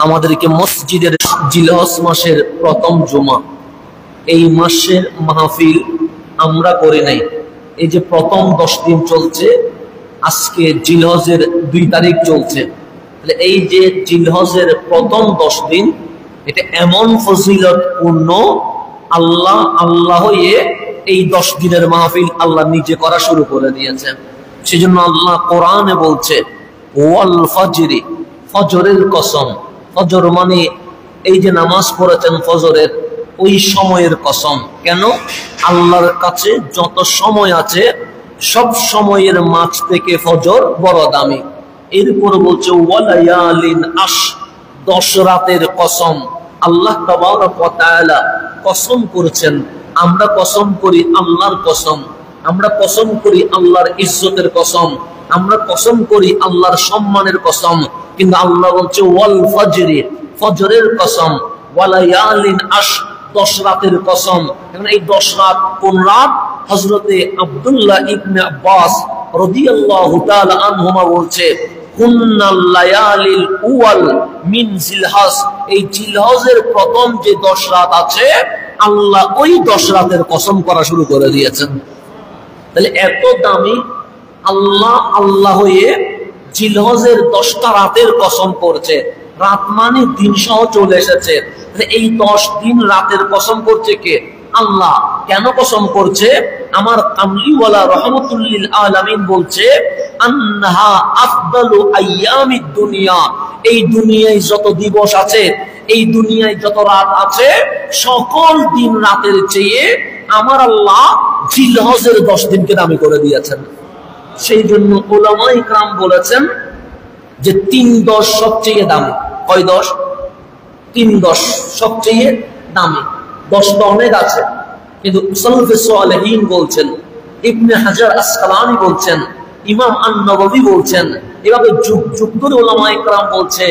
আমাদেরকে মসজিদের জিলহজ মাসের প্রথম জুমা, এই মাসের মাহফিল আমরা করি নাই। এই যে প্রথম 10 দিন চলছে, আজকে জিলহজের 2 তারিখ চলছে, এই যে জিলহজের প্রথম 10 দিন, এটা এমন ফজিলতপূর্ণ, আল্লাহ এই 10 দিনের মাহফিল আল্লাহ নিজে করা শুরু করে দিয়েছেন। সেজন্য আল্লাহ কোরআনে বলছে ওয়াল ফজরি, ফজরের কসম। ফজর মানে এই যে নামাজ পড়েছেন ফজরের, ওই সময়ের কসম। কেন? আল্লাহর কাছে যত সময় আছে সব সময়ের মাঝ থেকে ফজর বড় দামি। এরপর বলছে ওয়ালায়ালিন আশ, 10 রাতের কসম। আল্লাহ তাবারক ওয়া তাআলা কসম করেছেন। আমরা কসম করি আল্লাহর কসম, আমরা কসম করি আল্লাহর ইজ্জতের কসম, আমরা কসম করি আল্লাহর সম্মানের কসম। কিন্তু আল্লাহ বলছে ওয়াল ফজরি, ফজরের কসম, ওয়ালায়ালিন আশ, 10 রাতের কসম। এখন এই 10 রাত কোন রাত? হযরতে আব্দুল্লাহ ইবনে আব্বাস রাদিয়াল্লাহু তাআলা আনহুমা বলছে কুন্নাল লায়ালিল উওয়াল মিন জিলহজ, এই জিলহজের প্রথম যে 10 রাত আছে, আল্লাহ ওই 10 রাতের কসম করা শুরু করে দিয়েছেন। তাহলে এত দামি আল্লাহ হয়ে জিলহজের 10টা রাতের কসম করছে। রাত মানে দিন সহ চলে এসেছে। এই 10 দিন রাতের কসম করছে কে? আল্লাহ। কেন কসম করছে? আমার কামলিওয়ালা রাহমাতুল লিল আলামিন বলছে আন্নাহা আফদালু আইয়ামিদ দুনিয়া, এই দুনিয়ায় যত দিবস আছে, এই দুনিয়ায় যত রাত আছে, সকল দিন রাতের চেয়ে আমার আল্লাহ জিলহজের 10 দিনকে দামি করে দিয়েছেন। সেই জন্য উলামায়ে কেরাম বলেছেন যে 3-10 সবচেয়ে দামি। কয় 10? 3-10 সবচেয়ে দামি। 10 তো অনেক আছে, কিন্তু সালাফে সালেহিন বলছেন, ইবনে হাজার আসকালানি বলছেন, ইমাম আন-নববী বলছেন, এভাবে যুগ যুগ ধরে উলামায়ে কেরাম বলছে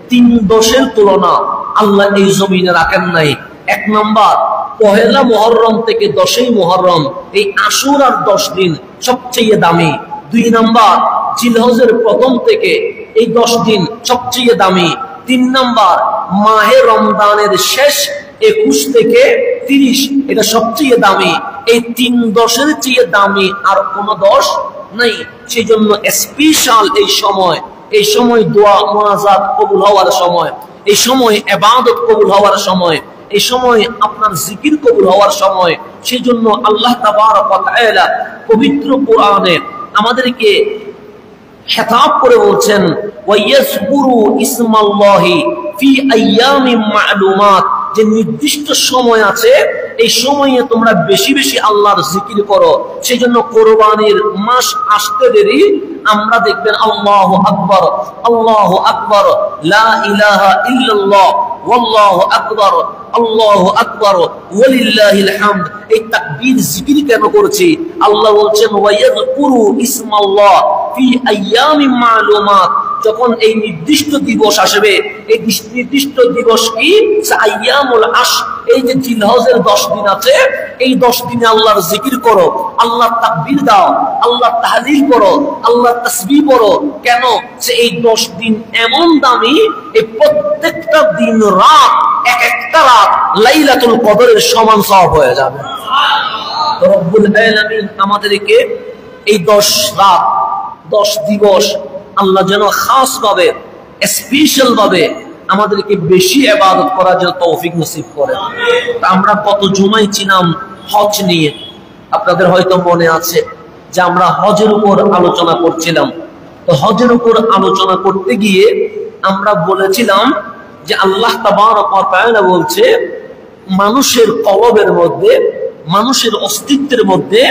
3-10-এর তুলনা আল্লাহ এই জমিনে রাখেন নাই। 1 নাম্বার, পহেলা মুহররম থেকে 10ই মুহররম, এই আশুরার 10 দিন সবচেয়ে দামি। 2 নাম্বার, জিলহজের প্রথম থেকে এই 10 দিন সবচেয়ে দামি। 3 নাম্বার, মাহে রমজানের শেষ 21 থেকে 30, এটা সবচেয়ে দামি। এই 3-10-এর চেয়ে দামি আর কোনো 10 নাই। সেই জন্য স্পেশাল এই সময় দোয়া মুনাজাত কবুল হওয়ার সময়, এই সময় ইবাদত কবুল হওয়ার সময়, এই সময় আপনার জিকির কবুল হওয়ার সময়। সেই জন্য আল্লাহ তাবারক ওয়া তাআলা পবিত্র কোরআনে আমাদেরকে খেতাব করে বলছেন ওয়ায়াজকুরু ইসমাল্লাহি ফি আইয়ামিন মা'লুমাত, যে নির্দিষ্ট সময় আছে, এই সময়ে তোমরা বেশি বেশি আল্লাহর জিকির করো। সেই জন্য কোরবানির মাস আসতে দেরি, আমরা দেখবেন আল্লাহু আকবার, আল্লাহু আকবার, লা ইলাহা ইল্লাল্লাহ, ওয়াল্লাহু আকবার, আল্লাহু আকবার, ওয়ালিল্লাহিল হামদ। এই তাকবীর জিকির কেন করছি? আল্লাহ বলছেন ওয়ায়াযকুরু ইসমাল্লাহ ফি আইয়ামিন মা'লুমাত, যখন এই নির্দিষ্ট দিবস আসবে, এই নির্দিষ্ট দিবস কি? আইয়ামুল আশ, এই যে জিলহজের 10 দিন আছে, এই 10 দিনে আল্লাহর জিকির করো, আল্লাহর তাকবীর দাও, আল্লাহর তাহলিল করো, আল্লাহর তাসবিহ পড়ো। কেন? যে এই 10 দিন এমন দামি, এই প্রত্যেকটা দিন রাত, এক একটা রাত লাইলাতুল কদরের সমান সওয়াব হয়ে যাবে। রব্বুল আলামিন আমাদেরকে এই 10 রাত 10 দিবস আল্লাহ যেন খাস ভাবে, স্পেশাল ভাবে আমাদেরকে বেশি ইবাদত করার জন্য তৌফিক নসিব করে। আমরা কত জুমাই ছিলাম হজ নিয়ে, আপনাদের হয়তো মনে আছে যে আমরা হজের উপর আলোচনা করছিলাম। তো হজের উপর আলোচনা করতে গিয়ে আমরা বলেছিলাম যে আল্লাহ তাবারক ওয়া তাআলা বলছে মানুষের কলবের মধ্যে, মানুষের অস্তিত্বের মধ্যে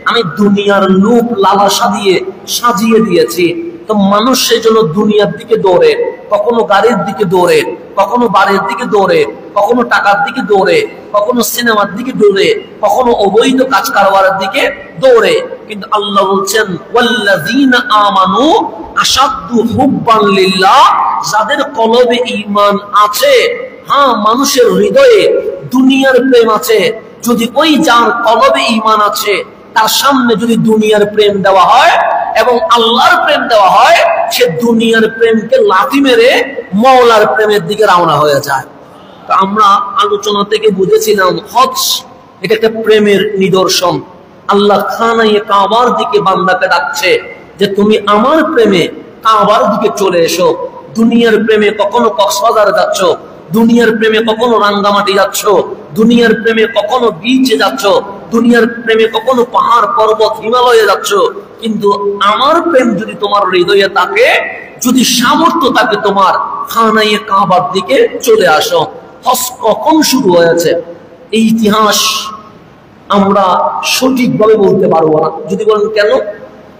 আমি দুনিয়ার লোভ লালসা দিয়ে সাজিয়ে দিয়েছি। তো মানুষ সেজন্য দুনিয়ার দিকে দৌড়ে, কখনো গাড়ির দিকে দৌড়ে, কখনো বাড়ির দিকে দৌড়ে, কখনো টাকার দিকে দৌড়ে, কখনো সিনেমার দিকে দৌড়ে, কখনো অবৈধ কাজ কারবারের দিকে দৌড়ে। কিন্তু আল্লাহ বলছেন ওয়াল্লাযীনা আমানু আশাদ্দু হুব্বান লিল্লাহ, যাদের কলবে ঈমান আছে, হ্যাঁ মানুষের হৃদয়ে দুনিয়ার প্রেম আছে, যদি ওই যার কলবে ঈমান আছে তার সামনে যদি দুনিয়ার প্রেম দেওয়া হয় এবং আল্লাহর প্রেম দেওয়া হয়, সে দুনিয়ার প্রেমকে লাথি মেরে মওলার প্রেমের দিকে রওনা হয়ে যায়। তো আমরা আলোচনা থেকে বুঝেছিলাম হজ এটা একটা প্রেমের নিদর্শন। আল্লাহ খানায়ে কাবার দিকে বান্দাকে ডাকছে যে তুমি আমার প্রেমে কাবার দিকে চলে এসো। দুনিয়ার প্রেমে কখনো কক্সবাজার যাচ্ছ, দুনিয়ার প্রেমে কখনো রাঙ্গামাটি যাচ্ছ, দুনিয়ার প্রেমে কখনো বিচে যাচ্ছ, দুনিয়ার প্রেমে কখনো পাহাড় পর্বত হিমালয়ে যাচ্ছ, কিন্তু আমার প্রেম যদি তোমার হৃদয়ে থাকে, যদি সামর্থ্য থাকে তোমার, খানায়ে কাবার দিকে চলে আসো। হজ কখন শুরু হয়েছে এই ইতিহাস আমরা সঠিকভাবে বলতে পারবো না। যদি বলেন কেন?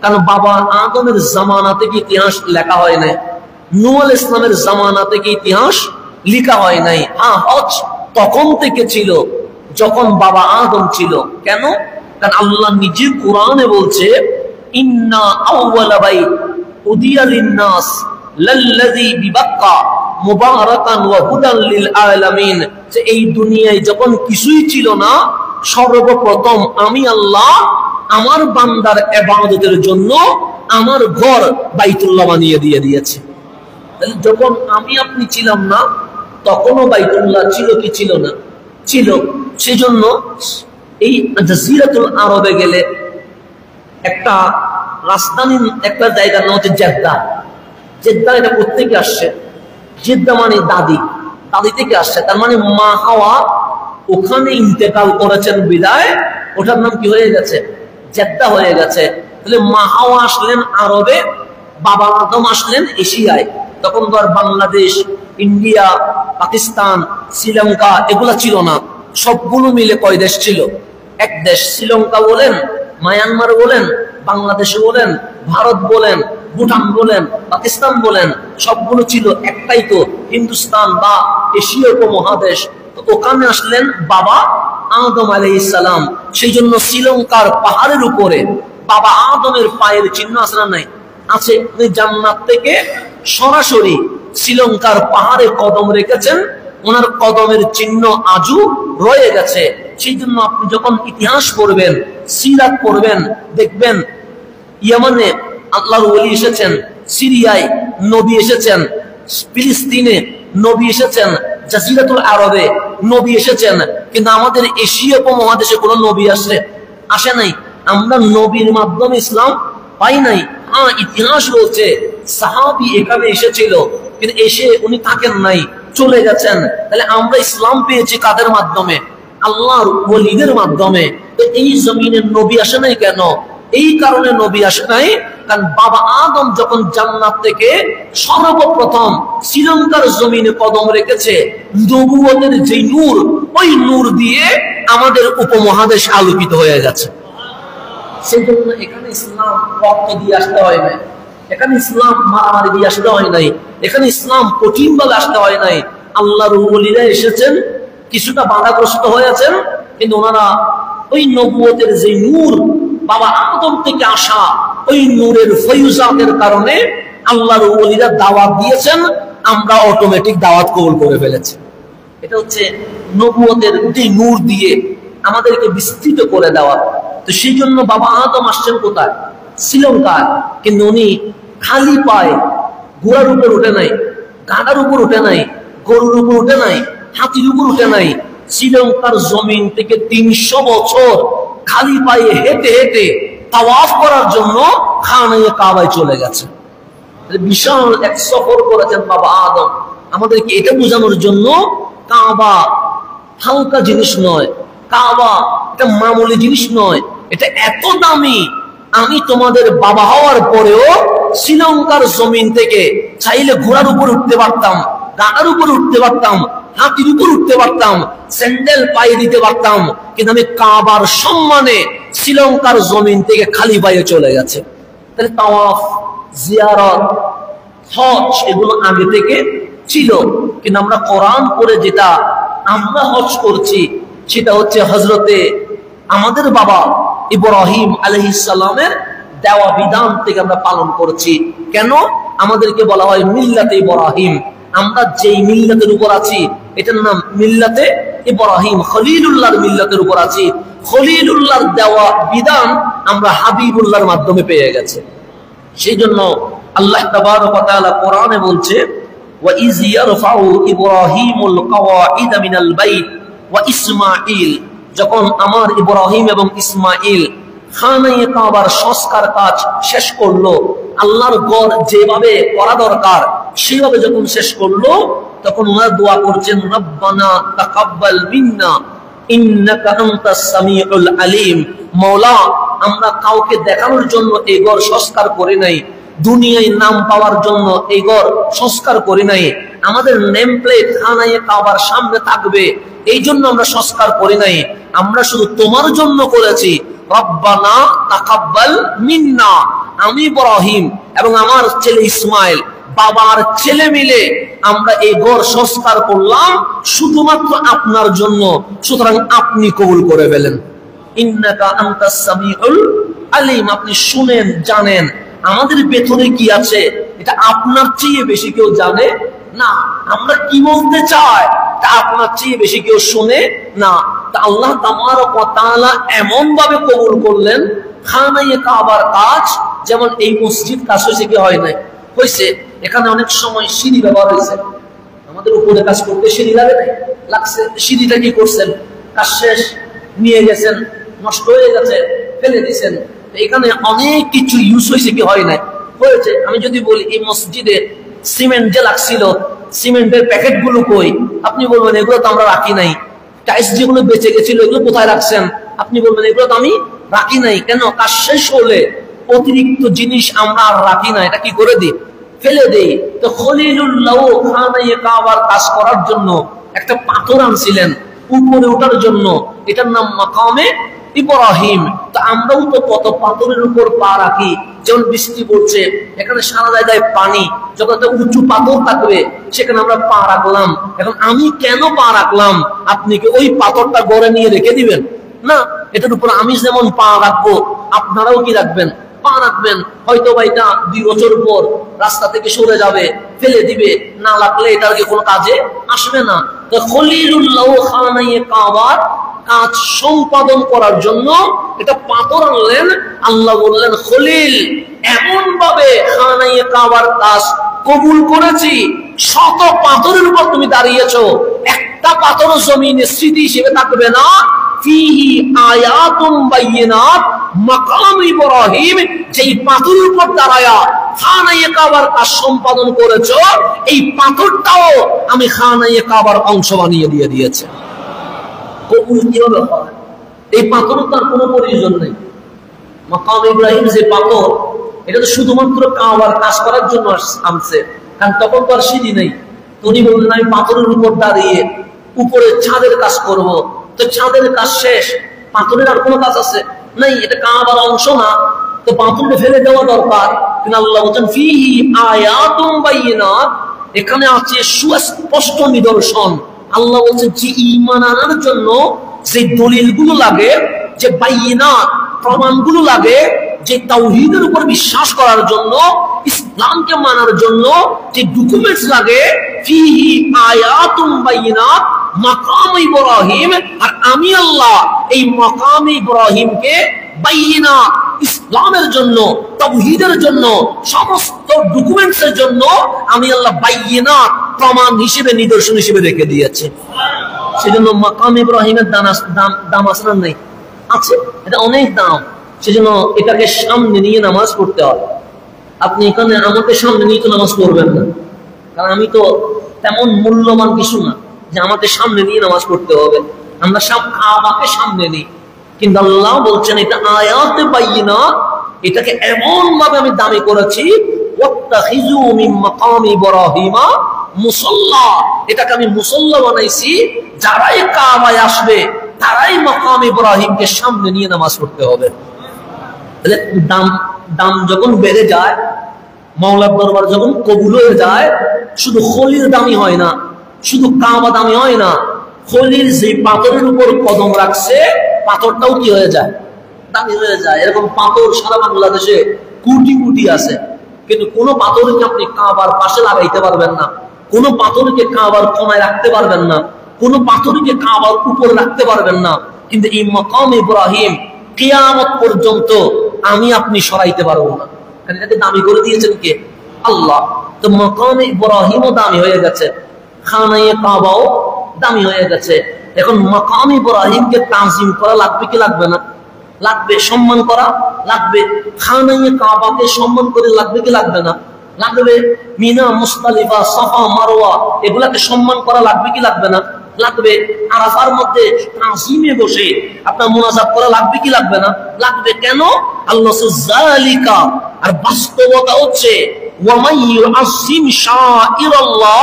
কারণ বাবা আদমের জামানা থেকে ইতিহাস লেখা হয় নাই, নূহ আলাইহিস সালামের জামানা থেকে ইতিহাস লেখা হয় নাই। হজ তখন থেকে ছিল যখন বাবা আদম ছিল। কেন? কারণ আল্লাহ নিজে কোরআনে বলছে ইন্না আউওয়ালা বাইত উদিয়া লিন-নাস লাল্লাযী বিবাক্কা মুবারাকান ওয়া হুদাল লিল আলামিন, যে এই দুনিয়ায় যখন কিছুই ছিল না, সর্বপ্রথম আমি আল্লাহ আমার বান্দার ইবাদতের জন্য আমার ঘর বাইতুল্লাহ বানিয়ে দিয়েছি। যখন আমি আপনি ছিলাম না তখনও বাইতুল্লাহ ছিল কি ছিল না? ছিল। সেজন্য এই জাজিরাতুল আরবে গেলে একটা রাজধানী, একটা জায়গার নাম হচ্ছে জেদ্দা। জেদ্দা এটা কোত্থেকে আসছে? জেদ্দা মানে দাদি, দাদি থেকে আসছে। তার মানে মা হাওয়া ওখানে ইন্তেকাল করেছেন বিদায় ওটার নাম কি হয়ে গেছে? জেদ্দা হয়ে গেছে। তাহলে মা হাওয়া আসলেন আরবে, বাবা আদম আসলেন এশিয়ায়। তখন তো আর বাংলাদেশ, ইন্ডিয়া, পাকিস্তান, শ্রীলঙ্কা এগুলা ছিল না। সবগুলো মিলে কয় দেশ ছিল? এক দেশ। শ্রীলঙ্কা বলেন, মায়ানমার বলেন, বাংলাদেশ বলেন, ভারত বলেন, ভুটান বলেন, পাকিস্তান বলেন, সবগুলো ছিল একটাই তো হিন্দুস্তান বা এশীয় উপমহাদেশ। তো ওখানে আসলেন বাবা আদম আলাইহিস সালাম। সেই জন্য শ্রীলঙ্কার পাহাড়ের উপরে বাবা আদমের পায়ের চিহ্ন আছে না? নাই? আছে। উনি জান্নাত থেকে সরাসরি শ্রীলঙ্কার পাহাড়ে কদম রেখেছেন, ওনার কদমের চিহ্ন আজও রয়ে গেছে। সেই জন্য আপনি যখন ইতিহাস পড়বেন, সিরাত পড়বেন, দেখবেন ইয়ামানে আল্লাহর ওলি এসেছেন, সিরিয়ায় নবী এসেছেন, ফিলিস্তিনে নবী এসেছেন, জাজিরাতুল আরবে নবী এসেছেন, কিন্তু আমাদের এশিয়া উপমহাদেশে কোনো নবী আসে নাই। আমরা নবীর মাধ্যমে ইসলাম পাই নাই। ইতিহাস বলছে সাহাবী এখানে এসেছিল, কিন্তু এসে উনি থাকেন নাই, চলে গেছেন। তাহলে আমরা ইসলাম পেয়েছি কাদের মাধ্যমে? আল্লাহর ওলিদের মাধ্যমে। তো এই জমিনে নবী আসে নাই কেন? এই কারণে নবী আসে নাই, কারণ বাবা আদম যখন জান্নাত থেকে সর্বপ্রথম শ্রীলঙ্কার জমিনে কদম রেখেছে, নবুয়তের যে নূর, ওই নূর দিয়ে আমাদের উপমহাদেশ আলোকিত হয়ে গেছে। সেই জন্য এখানে ইসলাম রক্ত দিয়ে আসতে হয় নাই, এখানে ইসলাম মারামারি দিয়ে আসতে হয় নাই, এখানে ইসলাম কঠিন ভাবে আসতে হয় নাই। আল্লাহর ওলিরা এসেছেন, কিছুটা বাধাগ্রস্ত হয়েছেন, কিন্তু ওনারা ওই নবুয়তের যে নূর বাবা আদম থেকে আসা, ওই নূরের ফয়ুজাতের কারণে আল্লাহর ওলিরা দাওয়াত দিয়েছেন, আমরা অটোমেটিক দাওয়াত কবুল করে ফেলেছি। এটা হচ্ছে নবুয়তের যে নূর দিয়ে আমাদেরকে বিস্তৃত করে দেওয়া। তো সেই জন্য বাবা আদম আসছেন কোথায়? শ্রীলঙ্কায়। কিন্তু উনি খালি পায়ে, ঘোড়ার উপর উঠে নাই, গাড়ার উপর উঠে নাই, গরুর উপর উঠে নাই, হাতির উপর উঠে নাই। শ্রীলঙ্কার জমিন থেকে 300 বছর খালি পায়ে হেঁটে হেঁটে তাওয়াফ করার জন্য খানায়ে কাবায় চলে গেছে। বিশাল এক সফর করেছেন বাবা আদম। আমাদেরকে এটা বোঝানোর জন্য কাবা হালকা জিনিস নয়, কাবা এটা মামুলি জিনিস নয়, এটা এত দামি। আমি তোমাদের বাবা হওয়ার পরেও শ্রীলঙ্কার জমিন থেকে চাইলে ঘোড়ার উপর উঠতে পারতাম, গাড়ার উপর উঠতে পারতাম, হাতির উপর উঠতে পারতাম, স্যান্ডেল পায়ে দিতে পারতাম, কিন্তু আমি কাবার সম্মানে শ্রীলঙ্কার জমিন থেকে খালি পায়ে চলে গেছে। তাহলে তাওয়াফ, জিয়ারত, হজ এগুলো আগে থেকে ছিল। কিন্তু আমরা কোরআন পড়ে যেটা আমরা হজ করছি সেটা হচ্ছে হযরতে আমাদের বাবা ইব্রাহিম আলাইহিস সালামের দেওয়া বিধান থেকে আমরা পালন করছি। কেন? আমাদেরকে বলা হয় মিল্লাতে ইব্রাহিম। আমরা যেই মিল্লাতের উপর আছি এটার নাম মিল্লাতে ইব্রাহিম, খলিলুল্লাহর মিল্লাতের উপর আছি। খলিলুল্লাহর দেওয়া বিধান আমরা হাবিবুল্লাহর মাধ্যমে পেয়ে গেছে। সেই জন্য আল্লাহ তাবারক ওয়া তাআলা কোরআনে বলছে, ওয়া ইয ইয়ারফাউ ইব্রাহিমুল কওয়াইদা মিনাল বাইত ওয়া ইসমাঈল, যখন আমার ইব্রাহিম এবং ইসমাঈল খানায়ে কাবার সংস্কার কাজ শেষ করলো, আল্লাহর ঘর যেভাবে করা দরকার সেভাবে যখন শেষ করলো, তখন ওনারা দোয়া করছেন, রব্বানা তাকাব্বাল মিন্না ইন্নাকা আনতাস সামিউল আলিম। মাওলা, আমরা কাউকে দেখানোর জন্য এই ঘর সংস্কার করি নাই, দুনিয়ায় নাম পাওয়ার জন্য এই ঘর সংস্কার করি নাই, আমাদের নেম প্লেট খানায়ে কাবার সামনে থাকবে এই জন্য আমরা সংস্কার করি নাই, আমরা শুধু তোমার জন্য করেছি। রব্বানা তাকাব্বাল মিন্না, আমি ইব্রাহিম এবং আমার ছেলে ইসমাইল, বাবার ছেলে মিলে আমরা এই ঘর সংস্কার করলাম শুধুমাত্র আপনার জন্য, সুতরাং আপনি কবুল করে ফেলেন। ইন্নাকা আনতাস সামিউল আলিম, আপনি শুনেন, জানেন আমাদের ভেতরে কি আছে, এটা আপনার চেয়ে বেশি কেউ জানে না। আমরা কি বলতে চাই তা আপনার চেয়ে বেশি কেউ শুনে না। তা আল্লাহ তাবারক ওয়া তাআলা এমন ভাবে কবুল করলেন খানায়ে কাবার কাজ, যেমন এই মসজিদ কাজ হয়েছে কি হয় নাই? হয়েছে। এখানে অনেক সময় সিঁড়ি ব্যবহার হয়েছে, আমাদের উপরে কাজ করতে সিঁড়ি লাগে নাই, লাগছে। সিঁড়িটা কি করছেন? কাজ শেষ, নিয়ে গেছেন, নষ্ট হয়ে গেছে, ফেলে দিয়েছেন। এখানে অনেক কিছু ইউজ হয়েছে কি হয় নাই? হয়েছে। আমি যদি বলি এই মসজিদে সিমেন্ট যে লাগছিল, সিমেন্টের প্যাকেট গুলো কই? আপনি বলবেন এগুলো তো আমরা রাখি নাই। টাইলস যেগুলো বেঁচে গেছিল এগুলো কোথায় রাখছেন? আপনি বলবেন এগুলো তো আমি রাখি নাই। কেন? কাজ শেষ হলে অতিরিক্ত জিনিস আমরা আর রাখি না, এটা কি করে দিই? ফেলে দেই। তো খলিলুল্লাহ খানায়ে কাবার কাজ করার জন্য একটা পাথর আনছিলেন উপরে ওঠার জন্য, এটার নাম মাকামে ইব্রাহিম। তো আমরাও তো কত পাথরের উপর পা রাখি, যেমন বৃষ্টি পড়ছে, এখানে সারা জায়গায় পানি, যখন একটা উঁচু পাথর থাকবে সেখানে আমরা পা রাখলাম। এখন আমি কেন পা রাখলাম? আপনি কি ওই পাথরটা গড়ে নিয়ে রেখে দিবেন? না, এটার উপর আমি যেমন পা রাখবো আপনারাও কি রাখবেন? পা রাখবেন। হয়তো বা এটা 2 বছর পর রাস্তা থেকে সরে যাবে, ফেলে দিবে, না লাগলে এটার কি কোনো কাজে আসবে না। তো খলিলুল্লাহ খানায়ে কাবার কাজ সম্পাদন করার জন্য এটা পাথর আনলেন। আল্লাহ বললেন, খলিল, এমন ভাবে খানায়ে কাবার কাজ কবুল করেছি, শত পাথরের উপর তুমি দাঁড়িয়েছো, একটা পাথর জমিনে স্মৃতি হিসেবে থাকবে না। ফিহি আয়াতুম বাইয়িনাত মাকাম ইব্রাহিম, যেই পাথরের উপর দাঁড়ায়া খানায়ে কাবার কাজ সম্পাদন করেছো, এই পাথরটাও আমি খানায়ে কাবার অংশ বানিয়ে দিয়ে দিয়েছি। কবুল কিভাবে হয়? এই পাথর তার কোনো প্রয়োজন নেই। মাকাম ইব্রাহিম যে পাথর, এটা তো শুধুমাত্র কাবার কাজ করার জন্য আনছে, কারণ তখন তো আর সিঁড়ি নেই। উনি বললেন আমি পাথরের উপর দাঁড়িয়ে উপরে ছাদের কাজ করব। তো ছাদের কাজ শেষ, পাথরের আর কোনো কাজ আছে নাই, এটা কাবার অংশ না, তো পাথরকে ফেলে দেওয়া দরকার। কিন্তু আল্লাহ বলেন ফিহি আয়াতুম বাইয়িনাত, এখানে আছে সুস্পষ্ট নিদর্শন। আল্লাহ বলছেন যে ঈমান আনার জন্য যে দলিলগুলো লাগে, যে বাইয়িনাত প্রমাণগুলো লাগে, যে তাওহীদের উপর বিশ্বাস করার জন্য, ইসলামকে মানার জন্য যে ডকুমেন্টস লাগে, ফিহি আয়াতুম বাইয়িনাত মাকাম ইব্রাহিম, আর আমি আল্লাহ এই মাকাম ইব্রাহিমকে বাইয়িনাত ইসলামের জন্য, তাওহীদের জন্য, সমস্ত ডকুমেন্টসের জন্য আমি আল্লাহ বাইয়িনাত প্রমাণ হিসেবে, নিদর্শন হিসেবে রেখে দিয়েছে। সেজন্য মাকাম ইব্রাহিমের দাম আছে না? নেই, আছে, এটা অনেক দাম। সেজন্য এটাকে সামনে নিয়ে নামাজ পড়তে হয়। আপনি এখানে আমাকে সামনে নিয়ে তো নামাজ পড়বেন না, কারণ আমি তো তেমন মূল্যবান কিছু না যে আমাকে সামনে নিয়ে নামাজ পড়তে হবে। আমরা সব কাবাকে সামনে নিই, কিন্তু আল্লাহ বলছেন এটা আয়াতে বাইয়িনাত, এটাকে এমন ভাবে আমি দামি করেছি, ওয়াত্তাখিযু মিন মাকামি ইব্রাহিমা মুসাল্লা, এটাকে আমি মুসাল্লা বানাইছি, যারাই কাবায় আসবে তারাই মাকাম ইব্রাহিমকে সামনে নিয়ে নামাজ পড়তে হবে। দাম যখন বেড়ে যায়, মাওলার দরবার যখন কবুল হয়ে যায়, শুধু খলিল দামি হয় না, শুধু কাবা দামি হয় না, খলিল যে পাথরের উপর কদম রাখছে পাথরটাও কি হয়ে যায়? দামি হয়ে যায়। এরকম পাথর সারা বাংলাদেশে কোটি কোটি আছে, কিন্তু কোনো পাথরকে আপনি কাবার পাশে লাগাইতে পারবেন না, কোনো পাথরকে কাবার কোনায় রাখতে পারবেন না, কোনো পাথরকে কাবার উপর রাখতে পারবেন না। কিন্তু এই মাকাম ইব্রাহিম কিয়ামত পর্যন্ত আমি আপনি সরাইতে পারবো না, কারণ এটাকে দামি করে দিয়েছেন কে? আল্লাহ। তো মাকামে ইব্রাহিমও দামি হয়ে গেছে, খানায়ে কাবাও দামি হয়ে গেছে। এখন মাকাম ইব্রাহিমকে তাজিম করা লাগবে কি লাগবে না? লাগবে। সম্মান করা লাগবে। খানায়ে কাবাকে সম্মান করে লাগবে কি লাগবে না? লাগবে। মিনা, মুজদালিফা, সাফা, মারওয়া এগুলাকে সম্মান করা লাগবে কি লাগবে না? লাগবে। আরাফার মধ্যে তাজিমে বসে আপনার মুনাজাত করা লাগবে কি লাগবে না? লাগবে। কেন? আল্লাহ যালিকা, আর বাস্তবতা হচ্ছে ওয়ামাই ইউআযিম শাআইরাল্লাহ,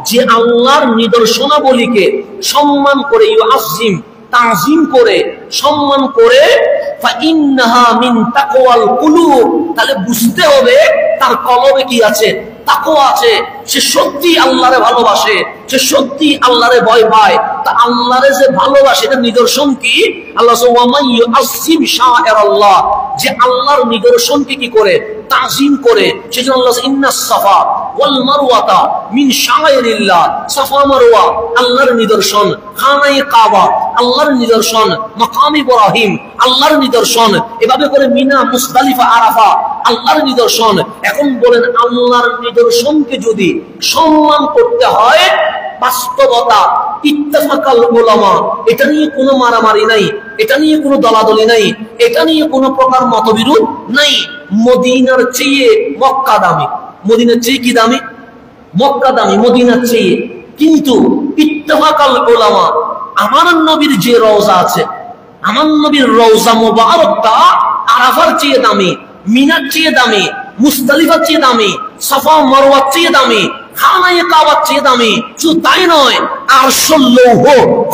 যে আল্লাহর নিদর্শনাবলীকে সম্মান করে, ইউআযিম তাজিম করে, সম্মান করে, ফাইন্নাহা মিন তাকওয়াল কুলুব, তাহলে বুঝতে হবে তার কলবে কি আছে? তাকওয়া আছে। সে সত্যি আল্লাহরে ভালোবাসে, সে সত্যি আল্লাহরে ভয় পায়। তা আল্লাহরে যে ভালোবাসে এটার নিদর্শন কি? আল্লাহ ওয়ামাই ইউআযিম শাআইরাল্লাহ, যে আল্লাহর নিদর্শনকে কি করে? তাজিম করে। সেজন্য আল্লাহ ইন্নাস সাফা ওয়াল মারওয়াতা মিন শাআইরিল্লাহ, সাফা মারওয়া আল্লাহর নিদর্শন, খানায়ে কাবা আল্লাহর নিদর্শন, মাকাম ইব্রাহিম আল্লাহর নিদর্শন, এভাবে করে মিনা, মুজদালিফা, আরাফা আল্লাহর নিদর্শন। এখন বলেন আল্লাহর নিদর্শনকে যদি সম্মান করতে হয়, বাস্তবতা ইত্তেফাকাল উলামা, এটা নিয়ে কোনো মারামারি নাই, এটা নিয়ে কোনো দলাদলি নাই, এটা নিয়ে কোনো প্রকার মতবিরোধ নাই। মদিনার চেয়ে মক্কা দামি। মদিনার চেয়ে কি দামি? মক্কা দামি মদিনার চেয়ে। কিন্তু ইত্তেফাকাল উলামা, আমার নবীর যে রওজা আছে, আমার নবীর রওজা মুবারকটা আরাফার চেয়ে দামি, মিনার চেয়ে দামি, মুজদালিফার চেয়ে দামি, সাফা মারওয়ার চেয়ে দামি, খানায়ে কাবার চেয়ে দামি। শুধু তাই নয়, আরশুল লৌহ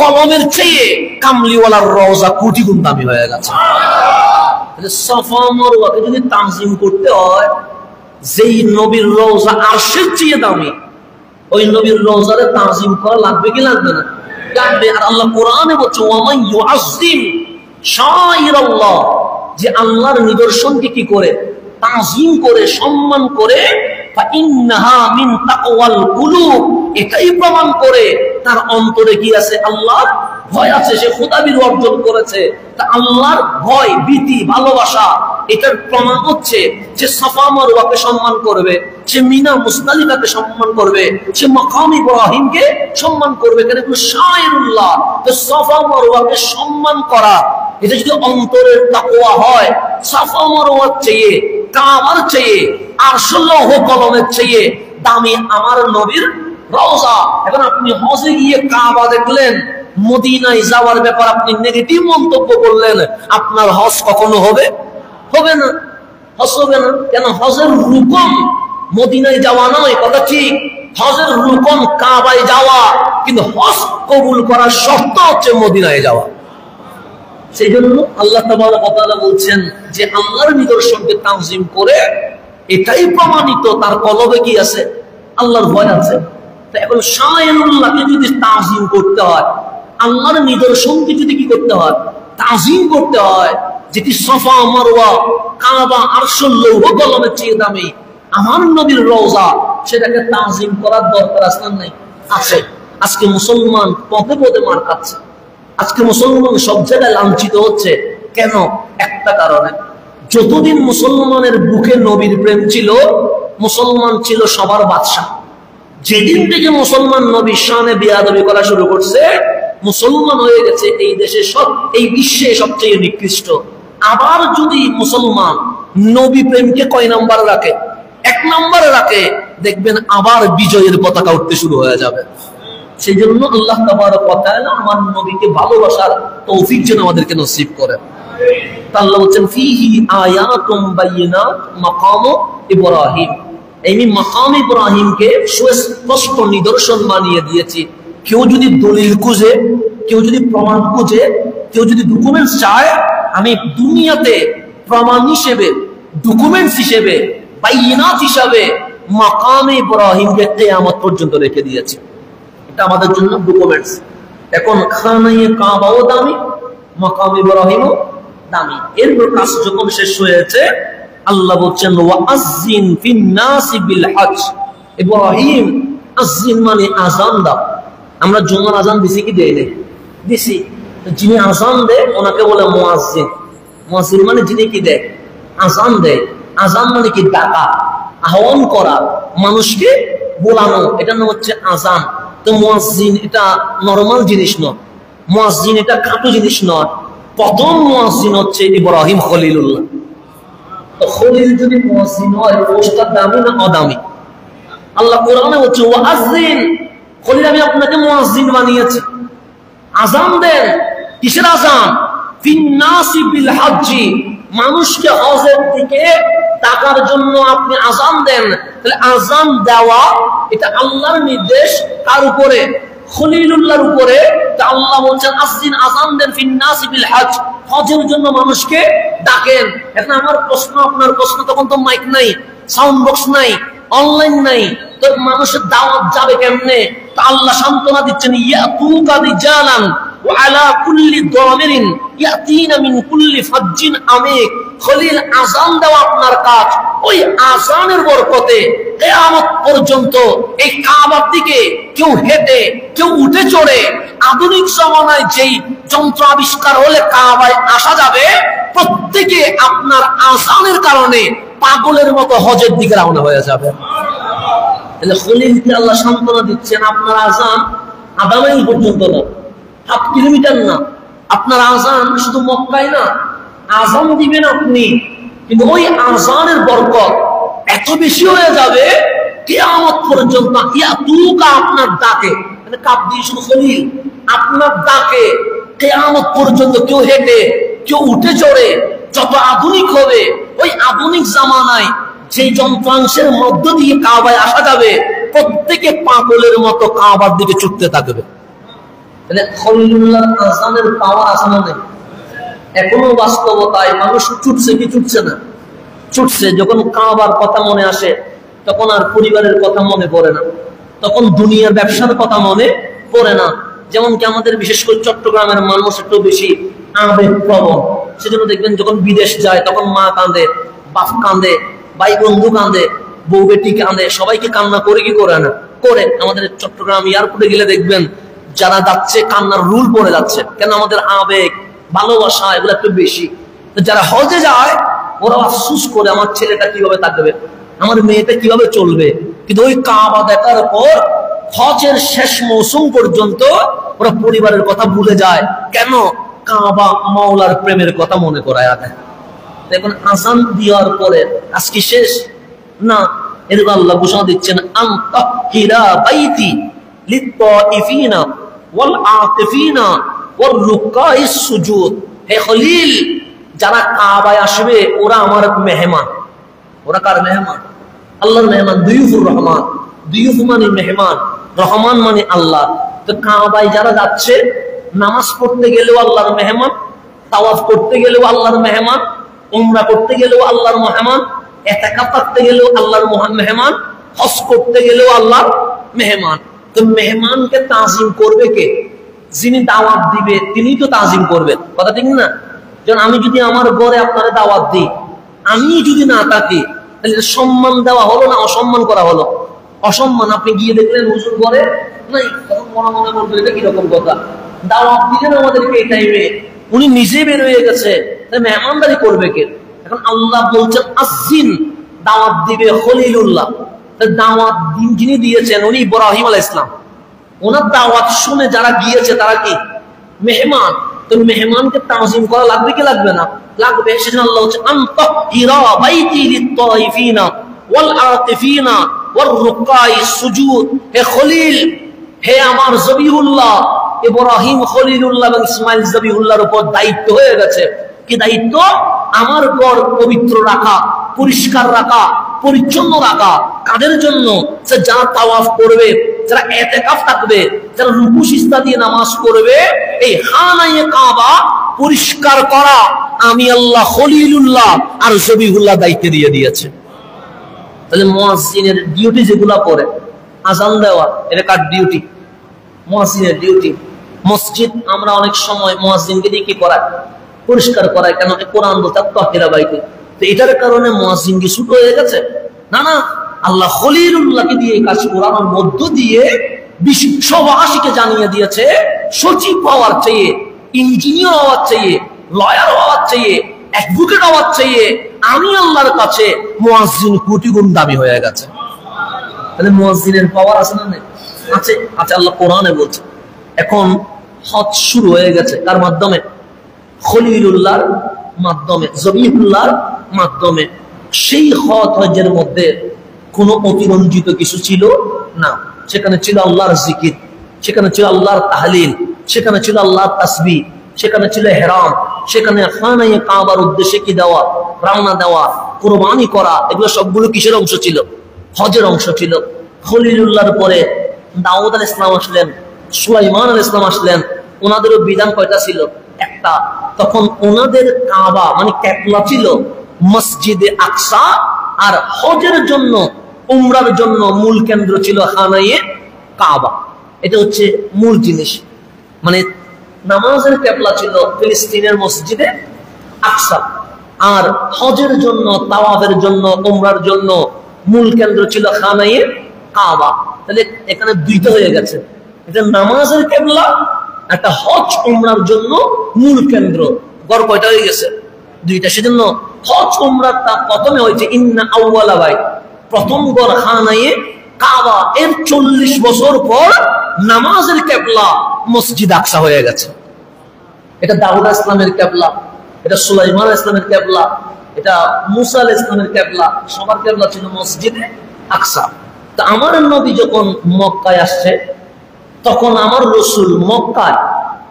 কলমের চেয়ে কামলিওয়ালার রওজা কোটি গুণ দামি হয়ে গেছে। সাফা মারওয়াকে যদি তাজিম করতে হয়, যেই নবীর রওজা আরশের চেয়ে দামি, ওই নবীর রওজারে তাজিম করা লাগবে কি লাগবে না? লাগবে। আর আল্লাহ কোরআনে বলছে ওয়ামান ইউআযিম শাআইরাল্লাহ, যে আল্লাহর নিদর্শনকে কি করে? তাজিম করে, সম্মান করে, ফাইন্নাহা মিন তাকওয়াল কুলুব, এটাই প্রমাণ করে তার অন্তরে কি আছে? আল্লাহর ভয় আছে, সে খোদাবীর অর্জন করেছে। তা আল্লাহর ভয়, ভীতি, ভালোবাসা, এটার প্রমাণ হচ্ছে যে সাফা মারওয়াকে সম্মান করবে, সে মিনা, মুজদালিফাকে সম্মান করবে, সে মাকাম ইব্রাহিমকে সম্মান করবে। কেন? শাআইরুল্লাহ। তো সাফা মারওয়াকে সম্মান করা, এটা যদি অন্তরের তাকওয়া হয়, সাফা মারওয়ার চেয়ে, কাবার চেয়ে, আরশুল লৌহ কলমের চেয়ে দামি আমার নবীর রওজা। এখন আপনি হজে গিয়ে কাবা দেখলেন, মদিনায় যাওয়ার ব্যাপার আপনি নেগেটিভ মন্তব্য করলেন, আপনার হজ কখনো হবে? হবে না। হজ হবে না। কেন? হজের রুকন মদিনায় যাওয়া নয়, কথা ঠিক। হজের রুকন কাবায় যাওয়া, কিন্তু হজ কবুল করার শর্ত হচ্ছে মদিনায় যাওয়া। সেই জন্য আল্লাহ তাবারক ওয়া তাআলা বলছেন যে আল্লাহর নিদর্শনকে তাজিম করে, এটাই প্রমাণিত তার কলবে কি আছে? আল্লাহর ভয় আছে। তো এখন শাআইরুল্লাহকে যদি তাজিম করতে হয়, আল্লাহর নিদর্শনকে যদি কি করতে হয়? তাজিম করতে হয়, যেটি সাফা মারওয়া, কাবা, আরশুল লৌহ কলমের চেয়ে দামি আমার নবীর রওজা, সেটাকে তাজিম করার দরকার আছে না নাই? আছে। আজকে মুসলমান পদে পদে মার খাচ্ছে, আজকে মুসলমান সব জায়গায় লাঞ্ছিত হচ্ছে। কেন? একটা কারণে, যতদিন মুসলমানের বুকে নবীর প্রেম ছিল, মুসলমান ছিল সবার বাদশা। যেদিন থেকে মুসলমান নবীর শানে বেয়াদবি করা শুরু করছে, মুসলমান হয়ে গেছে এই দেশে সব, এই বিশ্বে সবচেয়ে নিকৃষ্ট। আবার যদি মুসলমান নবী প্রেমকে কয় নম্বরে রাখে? 1 নম্বরে রাখে, দেখবেন আবার বিজয়ের পতাকা উঠতে শুরু হয়ে যাবে। সেই জন্য আল্লাহ তাবারক ওয়া তাআলা আমার নবীকে ভালোবাসার তৌফিক যেন আমাদেরকে নসিব করেন। আল্লাহ বলেন ফিহি আয়াতুম বাইয়িনাত মাকাম ইব্রাহিম, এই মাকাম ইব্রাহিমকে সুস্পষ্ট নিদর্শন বানিয়ে দিয়েছি। কেউ যদি দলিল খুঁজে, কেউ যদি প্রমাণ খুঁজে, কেউ যদি ডকুমেন্টস চায়, আমি দুনিয়াতে প্রমাণ হিসেবে, ডকুমেন্টস হিসেবে, বাইয়িনাত হিসেবে মাকাম ইব্রাহিমকে কিয়ামত পর্যন্ত রেখে দিয়েছি। এটা আমাদের জন্য ডকুমেন্টস। এখন খানায়ে কাবাও দামি, মাকাম ইব্রাহিমও দামি। এরপর কাজ যখন শেষ হয়েছে, আল্লাহ বলছেন ওয়াআযিন ফিন নাসি বিল হজ। ইব্রাহিম, আযিন মানে আযান দাও। আমরা জুমার আযান দিছি কি দেই না? দিছি। যিনি আযান দেয় ওনাকে বলে মুয়াজ্জিন। মুয়াজ্জিন মানে যিনি কি দেয়? আযান দেয়। আযান মানে কি? ডাকা। আহ্বান করা, মানুষকে বোলানো, এটার নাম হচ্ছে আজান। তো মুয়াজ্জিন এটা নরমাল জিনিস নয়, মুয়াজ্জিন এটা খাটো জিনিস নয়। প্রথম মুয়াজ্জিন হচ্ছে ইব্রাহিম খলিলুল্লাহ। তো খলিল যদি মুয়াজ্জিন হয়, পোস্টটা দামি না অদামি? আল্লাহ কোরআনে হচ্ছে ওয়াজ্জিন, খলিল আমি আপনাকে মুয়াজ্জিন বানিয়েছি, আজান দেন। কিসের আজান? ফিন্নাসি বিল হজ্জি, মানুষকে হজের দিকে ডাকার জন্য আপনি আজান দেন। তাহলে আজান দেওয়া এটা আল্লাহর নির্দেশ, কার উপরে? খলিলুল্লাহর উপরে। তা আল্লাহ বলছেন আযিন, আজান দেন ফিন্নাসি বিল হজ, হজের জন্য মানুষকে ডাকেন। এখন আমার প্রশ্ন, আপনার প্রশ্ন, তখন তো মাইক নাই, সাউন্ড বক্স নাই, অনলাইন নাই, তো মানুষের দাওয়াত যাবে কেমনে? তো আল্লাহ সান্ত্বনা দিচ্ছেন ইয়াতুকা রিজালান ওয়া আলা কুল্লি দামিরিন ইয়াতিনা মিন কুল্লি ফাজ্জিন আমিক। খলিল আজান দেওয়া আপনার কাজ। ওই আজানের বরকতে কিয়ামত পর্যন্ত এই কাবার দিকে কেউ হেঁটে, কেউ উঠে চড়ে, আধুনিক জামানায় যেই যন্ত্র আবিষ্কার হলে কাবায় আসা যাবে, প্রত্যেকে আপনার আজানের কারণে পাগলের মতো হজের দিকে রওনা হয়ে যাবে। খলিলকে আল্লাহ সান্ত্বনা দিচ্ছেন, আপনার আজান আদামাইল পর্যন্ত না, 7 কিলোমিটার না, আপনার আজান শুধু মক্কায় না, আজান দিবেন আপনি, কিন্তু ওই আজানের বরকত এত বেশি হয়ে যাবে কিয়ামত পর্যন্ত। ইয়াতুকা আপনার ডাকে, মানে কাপ দিয়ে শুধু খলিল আপনার ডাকে কিয়ামত পর্যন্ত কেউ হেঁটে, কেউ উঠে চড়ে, যত আধুনিক হবে, ওই আধুনিক জামানায় সেই যন্ত্রাংশের মধ্য দিয়ে কাবায় আসা যাবে, প্রত্যেকে পাগলের মতো কাবার দিকে ছুটতে থাকবে। তাহলে খলিলুল্লাহর আজানের পাওয়ার আছে না নেই? এখনো বাস্তবতায় মানুষ ছুটছে কি ছুটছে না? ছুটছে। যখন কাবার কথা মনে আসে, তখন আর পরিবারের কথা মনে পড়ে না, তখন দুনিয়ার ব্যবসার কথা মনে পড়ে না। যেমন কি আমাদের বিশেষ করে চট্টগ্রামের মানুষ একটু বেশি আবেগপ্রবণ, সেজন্য দেখবেন যখন বিদেশ যায় তখন মা কাঁদে, বাপ কাঁদে, ভাই বন্ধু কাঁদে, বউ বেটি কাঁদে, সবাইকে কান্না করে কি করে না? করে। আমাদের চট্টগ্রাম এয়ারপোর্টে গেলে দেখবেন যারা যাচ্ছে কান্নার রুল পড়ে যাচ্ছে, কেন? আমাদের আবেগ, ভালোবাসা এগুলো একটু বেশি। যারা হজে যায় ওরা আফসোস করে, আমার ছেলেটা কিভাবে থাকবে, আমার মেয়েটা কিভাবে চলবে। কিন্তু ওই কাবা দেখার পর হজের শেষ মৌসুম পর্যন্ত ওরা পরিবারের কথা ভুলে যায়। কেন? কাবা মাওলার প্রেমের কথা মনে করায় দেয়। দেখুন আজান দেওয়ার পরে আজকে শেষ না, এরকম আল্লাহ ঘোষণা দিচ্ছেন আনতাহিরা বাইতি লিত্তাইফিনা ওয়াল আতিফিনা ওয়ার রুকাইস সুজুদ। হে খলিল, যারা কাবায় আসবে ওরা আমার মেহমান। ওরা কার মেহমান? আল্লাহর মেহমান। দুইফুর রহমান, দুইফ মানে মেহমান, রহমান মানে আল্লাহ। তো কাবায় যারা যাচ্ছে, নামাজ পড়তে গেলেও আল্লাহর মেহমান, তাওয়াফ করতে গেলেও আল্লাহর মেহমান, উমরা করতে গেলেও আল্লাহর মেহমান, ইতিকাফ করতে গেলেও আল্লাহর মেহমান, হজ করতে গেলেও আল্লাহর মেহমান। তো মেহমানকে তাজিম করবে কে? যিনি দাওয়াত দিবে তিনি তো তাজিম করবেন, কথা ঠিক না? যেমন আমি যদি আমার ঘরে আপনারা দাওয়াত দিই, আমি যদি না থাকি, তাহলে সম্মান দেওয়া হলো না অসম্মান করা হলো? অসম্মান। আপনি গিয়ে দেখলেন হুজুর ঘরে নাই, তখন মনে মনে বলবেন এটা কিরকম কথা, দাওয়াত দিলেন আমাদেরকে এই টাইমে, উনি নিজে বের হয়ে গেছে, মেহমানদারি করবে কে? এখন আল্লাহ বলছেন আযিন, দাওয়াত দিবে খলিলুল্লাহ। দাওয়াত যিনি দিয়েছেন উনি ইব্রাহিম আলাইহিস সালাম, ওনার দাওয়াত শুনে যারা গিয়েছে তারা কি মেহমান। তো মেহমানকে তাজিম করা লাগবে কি লাগবে না? লাগবে। সেজন্য আল্লাহ বলছেন আনতাহিরা বাইতি লিত্তাইফিনা ওয়াল আতিফিনা ওয়ার রুকাইস সুজুদ। হে খলিল, হে আমার জবিহুল্লাহ, ইব্রাহিম খলিলুল্লাহ এবং ইসমাইল জবিহুল্লাহর উপর দায়িত্ব হয়ে গেছে। কি দায়িত্ব? আমার ঘর পবিত্র রাখা, পরিষ্কার রাখা, পরিচ্ছন্ন রাখা। কাদের জন্য? যারা তাওয়াফ করবে, যারা ইতিকাফ থাকবে, যারা রুকু সিজদা দিয়ে নামাজ পড়বে, এই খানায়ে কাবা পরিষ্কার করা আমি আল্লাহ খলিলুল্লাহ আর জবিহুল্লাহ দায়িত্ব দিয়ে দিয়েছে। তাহলে মুয়াজ্জিনের ডিউটি যেগুলা করে, আজান দেওয়া, এটা কার ডিউটি? মুয়াজ্জিনের ডিউটি। মসজিদ আমরা অনেক সময় মুয়াজ্জিনকে দিয়ে কি করায়? পরিষ্কার করায়। কেন? কোরআন বলতে তাহিরা বাইতি। তো এটার কারণে মুয়াজ্জিন কি ছোট হয়ে গেছে? না না, আল্লাহ খলিলুল্লাহকে দিয়ে এই কাজ করানোর মধ্য দিয়ে বিশ্ববাসীকে জানিয়ে দিয়েছে, সচিব হওয়ার চেয়ে, ইঞ্জিনিয়ার হওয়ার চেয়ে, লয়ার হওয়ার চেয়ে, অ্যাডভোকেট হওয়ার চেয়ে আমি আল্লাহর কাছে মুয়াজ্জিন কোটি গুণ দামি হয়ে গেছে। তাহলে মুয়াজ্জিনের পাওয়ার আছে না? আছে, আছে। আল্লাহ কোরআনে বলছে। এখন হজ শুরু হয়ে গেছে কার মাধ্যমে? খলিলুল্লাহর মাধ্যমে, জবিহুল্লাহর মাধ্যমে। সেই হজের মধ্যে কোনো অতিরঞ্জিত কিছু ছিল না। সেখানে ছিল আল্লাহর জিকির, সেখানে ছিল আল্লাহর তাহলিল, সেখানে ছিল আল্লাহর তাসবিহ, সেখানে ছিল ইহরাম, সেখানে খানায়ে কাবার উদ্দেশ্যে কি দেওয়া, রওনা দেওয়া, কুরবানি করা, এগুলো সবগুলো কিসের অংশ ছিল? হজের অংশ ছিল। খলিলুল্লাহর পরে দাউদ আলাইহিস সালাম আসলেন, সুলাইমান আলাইহিস সালাম আসলেন। ওনাদেরও বিধান কয়টা ছিল? একটা। তখন ওনাদের কাবা মানে কিবলা ছিল মসজিদে আকসা, আর হজের জন্য, উমরার জন্য মূল কেন্দ্র ছিল খানায়ে কাবা। এটা হচ্ছে মূল জিনিস। মানে নামাজের কিবলা ছিল ফিলিস্তিনের মসজিদে আকসা, আর হজের জন্য, তাওয়াফের জন্য, উমরার জন্য মূল কেন্দ্র ছিল খানায়ে কাবা। তাহলে এখানে দুইটা হয়ে গেছে, এটা নামাজের কিবলা, একটা হজ উমরার জন্য মূল কেন্দ্র। গড় কয়টা হয়ে গেছে? দুইটা। সেজন্য হজ উমরাটা প্রথমে হয়েছে ইন্না আউওয়ালা বাইত, প্রথম গড় খানায়ে কাবা। এর 40 বছর পর নামাজের কিবলা মসজিদ আকসা হয়ে গেছে। এটা দাউদ আলাইহিস সালামের কিবলা, এটা সুলাইমান আলাইহিস সালামের কিবলা, এটা মুসা আলাইহিস সালামের কিবলা। সবার কিবলা ছিল মসজিদে আকসা। তো আমার নবী যখন মক্কায় আসছে, তখন আমার রাসূল মক্কায়,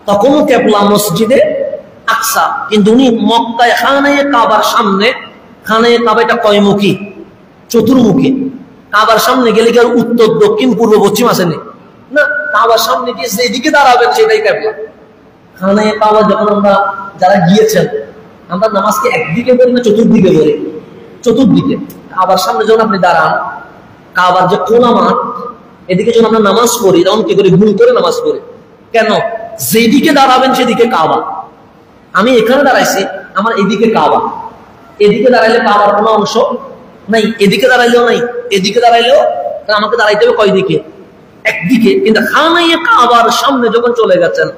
তখনও কিবলা মসজিদে আকসা। কিন্তু উনি মক্কায় খানায়ে কাবার সামনে, খানায়ে কাবা এটা কয়মুখী? চতুর্মুখী। কাবার সামনে গেলে কি আর উত্তর, দক্ষিণ, পূর্ব, পশ্চিম আসেনি না? কাবার সামনে গিয়ে যেদিকে দাঁড়াবেন সেটাই কিবলা। খানায়ে কাবা যখন আমরা যারা গিয়েছেন, আমরা নামাজকে একদিকে করি না চতুর্দিকে করি? চতুর্দিকে। কাবার সামনে যখন আপনি দাঁড়ান, কাবার যে খোলা মাঠ, এদিকে যখন আমরা নামাজ পড়ি, তখন কি করি? ভুল করে নামাজ পড়ি। কেন? যেদিকে দাঁড়াবেন সেদিকে কাবা। আমি এখানে দাঁড়াইছি, আমার এদিকে কাবা। এদিকে দাঁড়াইলে কাবার কোনো অংশ নাই, এদিকে দাঁড়াইলেও নাই, এদিকে দাঁড়াইলেও। আমাকে দাঁড়াইতে হবে কয় দিকে? একদিকে। কিন্তু খানায়ে কাবার সামনে যখন চলে গেছেন,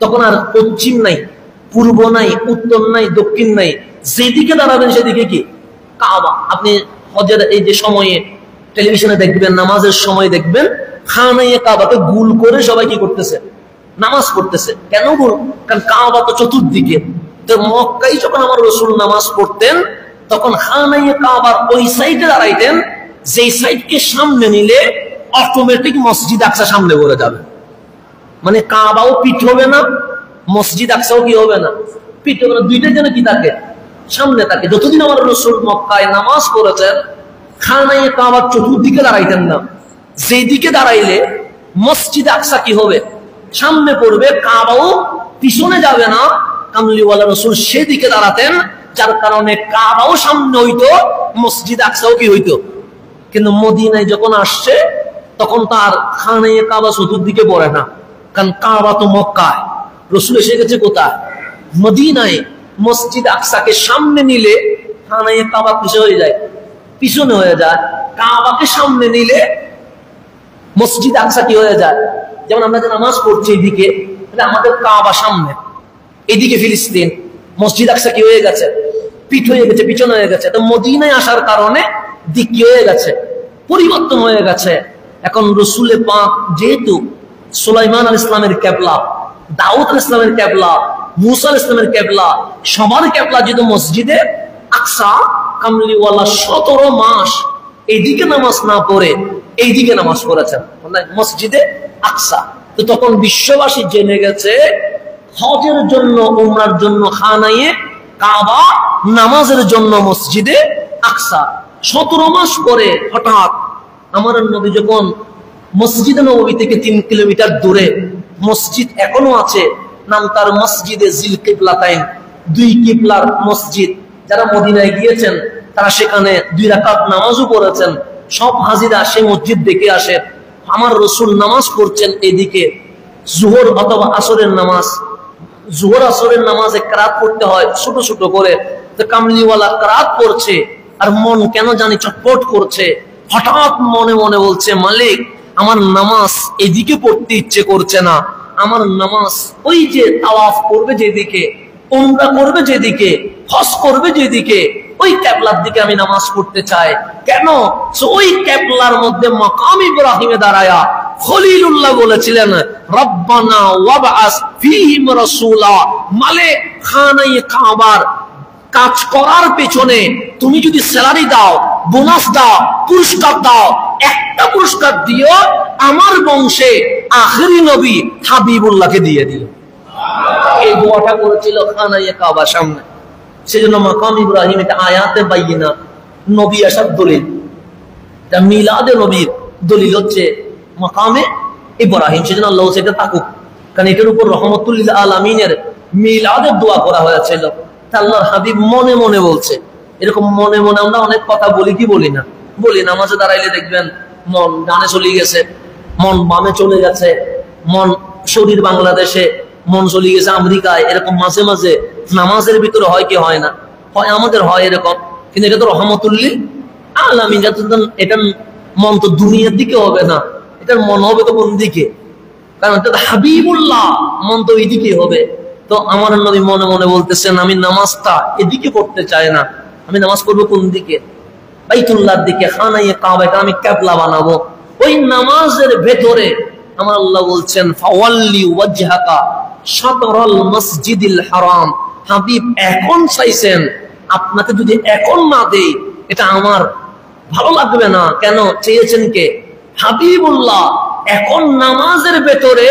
তখন আর পশ্চিম নাই, পূর্ব নাই, উত্তর নাই, দক্ষিণ নাই, যেদিকে দাঁড়াবেন সেদিকে কি? কাবা। আপনি হজের এই যে সময়ে টেলিভিশনে দেখবেন, নামাজের সময় দেখবেন খানায়ে কাবাকে গোল করে সবাই কি করতেছে? নামাজ পড়তেছে। কেন গোল? কারণ কাবা তো চতুর্দিকে। তো মক্কায় যখন আমার রাসূল নামাজ পড়তেন, তখন খানায়ে কাবার ওই সাইডে দাঁড়াইতেন, যেই সাইডকে সামনে নিলে অটোমেটিক মসজিদ আকসা সামনে পড়ে যাবে। মানে কাবাও পিঠ হবে না, মসজিদ আকসাও কি হবে না? পিঠ হবে না। দুইটার জন্য কি থাকে? সামনে থাকে। যতদিন আমার রাসূল মক্কায় নামাজ পড়েছেন, খানায়ে কাবার চতুর্দিকে দাঁড়াইতেন না। যেদিকে দাঁড়াইলে মসজিদ আকসা কি হবে? সামনে পড়বে, কাবাও পিছনে যাবে না। কামলিওয়ালা রাসূল সেদিকে দাঁড়াতেন, যার কারণে কাবাও সামনে হইতো, মসজিদ আকসাও কি হইতো? কিন্তু মদিনায় যখন আসছে, তখন তার খানায়ে কাবা চতুর্দিকে পড়ে না, কারণ কাবা তো মক্কায়। রাসূল এসে গেছে কোথায়? মদিনায়। মসজিদ আকসাকে সামনে নিলে খানায়ে কাবা পিছনে হয়ে যায়, পিছনে হয়ে যায়। কাবাকে সামনে নিলে মসজিদ আকসা কি হয়ে যায়? যেমন আমরা যে নামাজ পড়ছি এদিকে, আমাদের কাবা সামনে, এদিকে ফিলিস্তিন, মসজিদ আকসা কি হয়ে গেছে? পিঠ হয়ে গেছে, পিছনে হয়ে গেছে। তো মদিনায় আসার কারণে দিক কি হয়ে গেছে? পরিবর্তন হয়ে গেছে। এখন রাসূলে পাক যেহেতু সুলাইমান আলাইহিস সালামের কিবলা, দাউদ আলাইহিস সালামের কিবলা, মুসা আলাইহিস সালামের কিবলা, সবার কিবলা যেহেতু মসজিদে আকসা, কামলিওয়ালা 17 মাস এদিকে নামাজ না পড়ে এইদিকে নামাজ পড়েছেন, মসজিদে আকসা। তো তখন বিশ্ববাসী জেনে গেছে হজের জন্য, উমরার জন্য খানায়ে কাবা, নামাজের জন্য মসজিদে আকসা। 17 মাস পরে হঠাৎ আমার নবী যখন মসজিদে নববী থেকে 3 কিলোমিটার দূরে মসজিদ এখনো আছে, নাম তার মসজিদে জিল কিবলাতাইন, 2 কিবলার মসজিদ। যারা মদিনায় গিয়েছেন তারা সেখানে 2 রাকাত নামাজও পড়েছেন। সব হাজিরা সেই মসজিদ দেখে আসে। আমার রাসূল নামাজ পড়ছেন এদিকে, জোহর অথবা আসরের নামাজ। জোহর আসরের নামাজে কিরাত পড়তে হয় ছোট ছোট করে। তো কামলিওয়ালা কিরাত পড়ছে, আর মন কেন জানি চটপট করছে। হঠাৎ মনে মনে বলছে, মালিক, আমার নামাজ এদিকে পড়তে ইচ্ছে করছে না, আমার নামাজ ওই যে তাওয়াফ করবে যেদিকে, উমরা করবে যেদিকে, হজ করবে যেদিকে, ওই কিবলার দিকে আমি নামাজ পড়তে চাই। কেন? ওই কিবলার মধ্যে মাকাম ইব্রাহিমে দাঁড়ায়া খলিলুল্লাহ বলেছিলেন, রব্বানা ওয়াবআস ফীহিম রাসূলা, মালে খানায়ে কাবার কাজ করার পেছনে তুমি যদি স্যালারি দাও, বোনাস দাও, পুরস্কার দাও, একটা পুরস্কার দিও আমার বংশে আখেরি নবী হাবিবুল্লাহকে দিয়ে দিও। এই দোয়াটা করেছিল খানায়ে কাবার সামনে। সেজন্য মাকাম ইব্রাহিম এটা আয়াতে বাইয়িনা, নবী আসার দলিল। এটা মিলাদে নবীর দলিল হচ্ছে মাকামে ইব্রাহিম। সেজন্য আল্লাহ সেটা থাকুক, কারণ এটার উপর রহমতুল লিল আলামিনের মিলাদের দোয়া করা হয়েছিল। আল্লাহর হাবিব মনে মনে বলছে। এরকম মনে মনে আমরা অনেক কথা বলি কি বলি না? বলি। নামাজে দাঁড়াইলে দেখবেন মন ডানে চলে গেছে, মন বামে চলে গেছে, মন শরীর বাংলাদেশে, মন চলে গেছে আমেরিকায়। এরকম মাঝে মাঝে নামাজের ভিতরে হয় কি হয় না? হয়, আমাদের হয় এরকম। কিন্তু এটা তো রহমতুল লিল আলামিন। এটার মন তো দুনিয়ার দিকে হবে না, এটার মন হবে তো কোন দিকে? কারণ এটা হাবিবুল্লাহ, মন তো এইদিকে হবে। তো আমার নবী মনে মনে বলতেছেন, আমি নামাজটা এদিকে পড়তে চাই না, আমি নামাজ পড়বো কোন দিকে? বাইতুল্লাহর দিকে, খানায়ে কাবা, এটা আমি কিবলা বানাবো। ওই নামাজের ভেতরে আমার আল্লাহ বলছেন, ফাওয়াল্লি ওয়াজহাকা শাতরাল মসজিদিল হারাম। হাবিব এখন চাইছেন, আপনাকে যদি এখন না দেই এটা আমার ভালো লাগবে না। কেন চেয়েছেন কে? হাবিবুল্লাহ। এখন নামাজের ভেতরে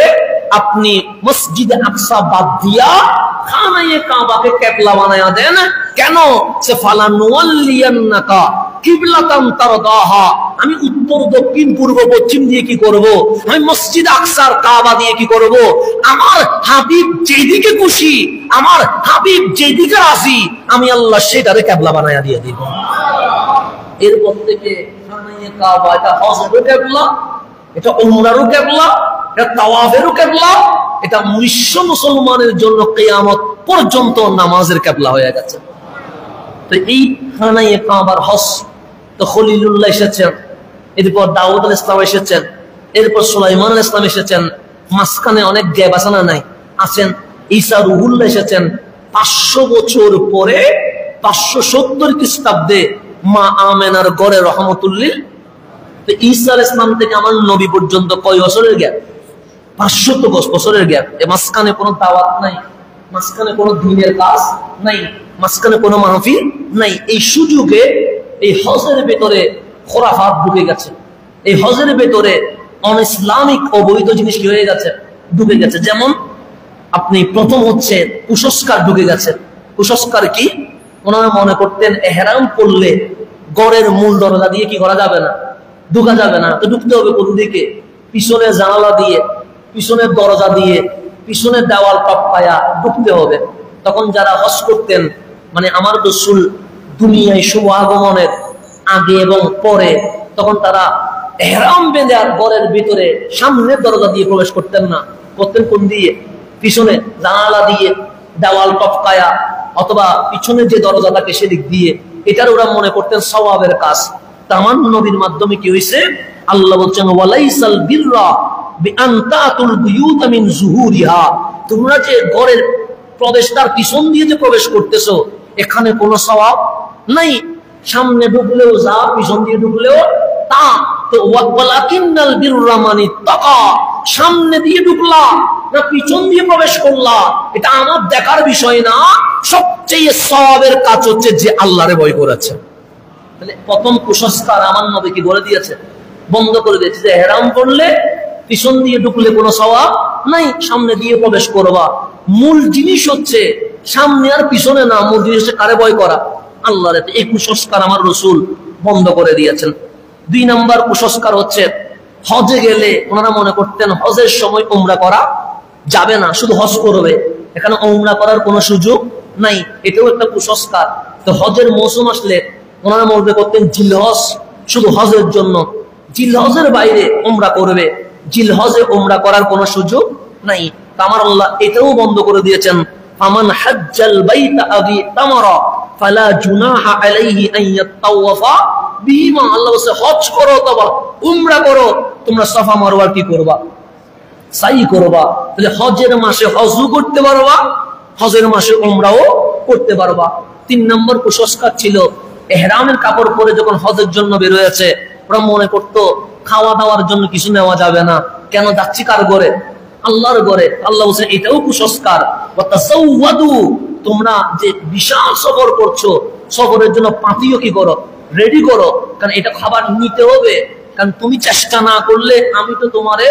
আপনি মসজিদে আকসা বাদ দিয়া খানায়ে কাবাকে কিবলা বানায়া দেন। কেন? সে ফালানুওয়াল্লিয়ান্নাকা কিবলাতান তারদাহা। আমি উত্তর দক্ষিণ পূর্ব পশ্চিম দিয়ে কি করব? আমি মসজিদ আকসার কাবা দিয়ে কি করব? আমার হাবিব যেদিকে খুশি, আমার হাবিব যেদিকে রাজি, আমি আল্লাহ সেটারে কিবলা বানায়া দিয়ে দিব। এরপর থেকে খানায়ে কাবা এটা হজেরও কিবলা, এটা উমরারও কিবলা, এটা তাওয়াফেরও কিবলা, এটা বিশ্ব মুসলমানের জন্য কিয়ামত পর্যন্ত নামাজের কিবলা হয়ে গেছে। তো এই খানায়ে কাবার হজ তো খলিলুল্লাহ এসেছেন, এরপর দাউদ আলাইহিস সালাম এসেছেন, এরপর সুলাইমান আলাইহিস সালাম এসেছেন। মাঝখানে অনেক গ্যাপ আছে না? নাই, আছেন। ঈসা রুহুল্লাহ এসেছেন 500 বছর পরে, 570 খ্রিস্টাব্দে মা আমেনার গড়ে রহমতুল লিল। তো ঈসা আলাইহিস সালাম থেকে আমার নবী পর্যন্ত কয় বছরের গ্যাপ? 500 বছরের গ্যাপ। এ মাঝখানে কোনো দাওয়াত নাই, মাঝখানে কোনো দ্বীনের কাজ নাই, মাঝখানে কোনো মাহফিল নাই। এই সুযোগে এই হজের ভেতরে খোরাফাত ঢুকে গেছে। এই হজের ভেতরে অনইসলামিক অবৈধ জিনিস কি হয়ে গেছে? ঢুকে গেছে। যেমন আপনি প্রথম হচ্ছে কুসংস্কার ঢুকে গেছে। কুসংস্কার কি? ওনারা মনে করতেন এহরাম পড়লে গড়ের মূল দরজা দিয়ে কি করা যাবে না, ঢুকা যাবে না। তো ঢুকতে হবে কোন দিকে? পিছনের জানালা দিয়ে, পিছনের দরজা দিয়ে, পিছনের দেওয়াল টপকায়া ঢুকতে হবে। তখন যারা হজ করতেন, মানে আমার রাসূল দুনিয়ায় শুভ আগমনের আগে এবং পরে, তখন তারা ইহরাম বেঁধে আর ঘরের ভিতরে সামনের দরজা দিয়ে প্রবেশ করতেন না। করতেন কোন দিয়ে? পিছনে জানালা দিয়ে, দেওয়াল টপকায়া, অথবা পিছনে যে দরজা থাকে সেদিক দিয়ে। এটার ওরা মনে করতেন সওয়াবের কাজ। তামান নবীর মাধ্যমে কি হয়েছে? আল্লাহ বলছেন, ওয়ালাইসাল বিররা বিআন তাতুল বুয়ুত মিন যুহুরিহা। তোমরা যে ঘরের প্রবেশদ্বার পিছন দিয়ে যে প্রবেশ করতেছো, এখানে কোনো সওয়াব নাই। সামনে ঢুকলেও যা, পিছন দিয়ে ঢুকলেও তা। তো ওয়ালাকিন্নাল বিররা মান ইত্তাকা, সামনে দিয়ে ঢুকলা না পিছন দিয়ে প্রবেশ করলা, এটা আমার দেখার বিষয় না। সবচেয়ে সওয়াবের কাজ হচ্ছে যে আল্লাহরে ভয় করেছে। তাহলে প্রথম কুসংস্কার আমার নবী কি বলে দিয়েছে? বন্ধ করে দিয়েছে যে ইহরাম করলে পিছন দিয়ে ঢুকলে কোনো সওয়াব নাই, সামনে দিয়ে প্রবেশ করবা। মূল জিনিস হচ্ছে সামনে আর পিছনে না, মূল জিনিস হচ্ছে কারে ভয় করা? আল্লাহরে। এই কুসংস্কার আমার রাসূল বন্ধ করে দিয়েছেন। 2 নাম্বার কুসংস্কার হচ্ছে হজে গেলে ওনারা মনে করতেন হজের সময় উমরা করা যাবে না, শুধু হজ করবে, এখানে উমরা করার কোনো সুযোগ নাই। এটাও একটা কুসংস্কার। তো হজের মৌসুম আসলে ওনারা মনে করতেন জিলহজ শুধু হজের জন্য, জিলহজের বাইরে উমরা করবে, জিলহজে উমরা করার কোনো সুযোগ নাই। আমার আল্লাহ এটাও বন্ধ করে দিয়েছেন, ফামান হাজ্জাল বাইতা আবি তামারা ফালা জুনাহা আলাইহি আন ইয়াতাওয়াফা বিহিমা। আল্লাহ বলেছে হজ করো অথবা উমরা করো, তোমরা সাফা মারওয়া কি করবা? সাই করবা। তাহলে হজের মাসে হজও করতে পারবা, হজের মাসে উমরাও করতে পারবা। 3 নম্বর কুসংস্কার ছিল ইহরামের কাপড় পরে যখন হজের জন্য বের হয়েছে ওরা মনে করতো খাওয়া দাওয়ার জন্য কিছু নেওয়া যাবে না। কেন যাচ্ছি কার ঘরে? আল্লাহর ঘরে। আল্লাহ বলছেন এটাও কুসংস্কার। তোমরা যে বিশাল সফর করছো, সফরের জন্য পাতিও কি করো, রেডি করো, কারণ এটা খাবার নিতে হবে। কারণ তুমি চেষ্টা না করলে আমি তো তোমারে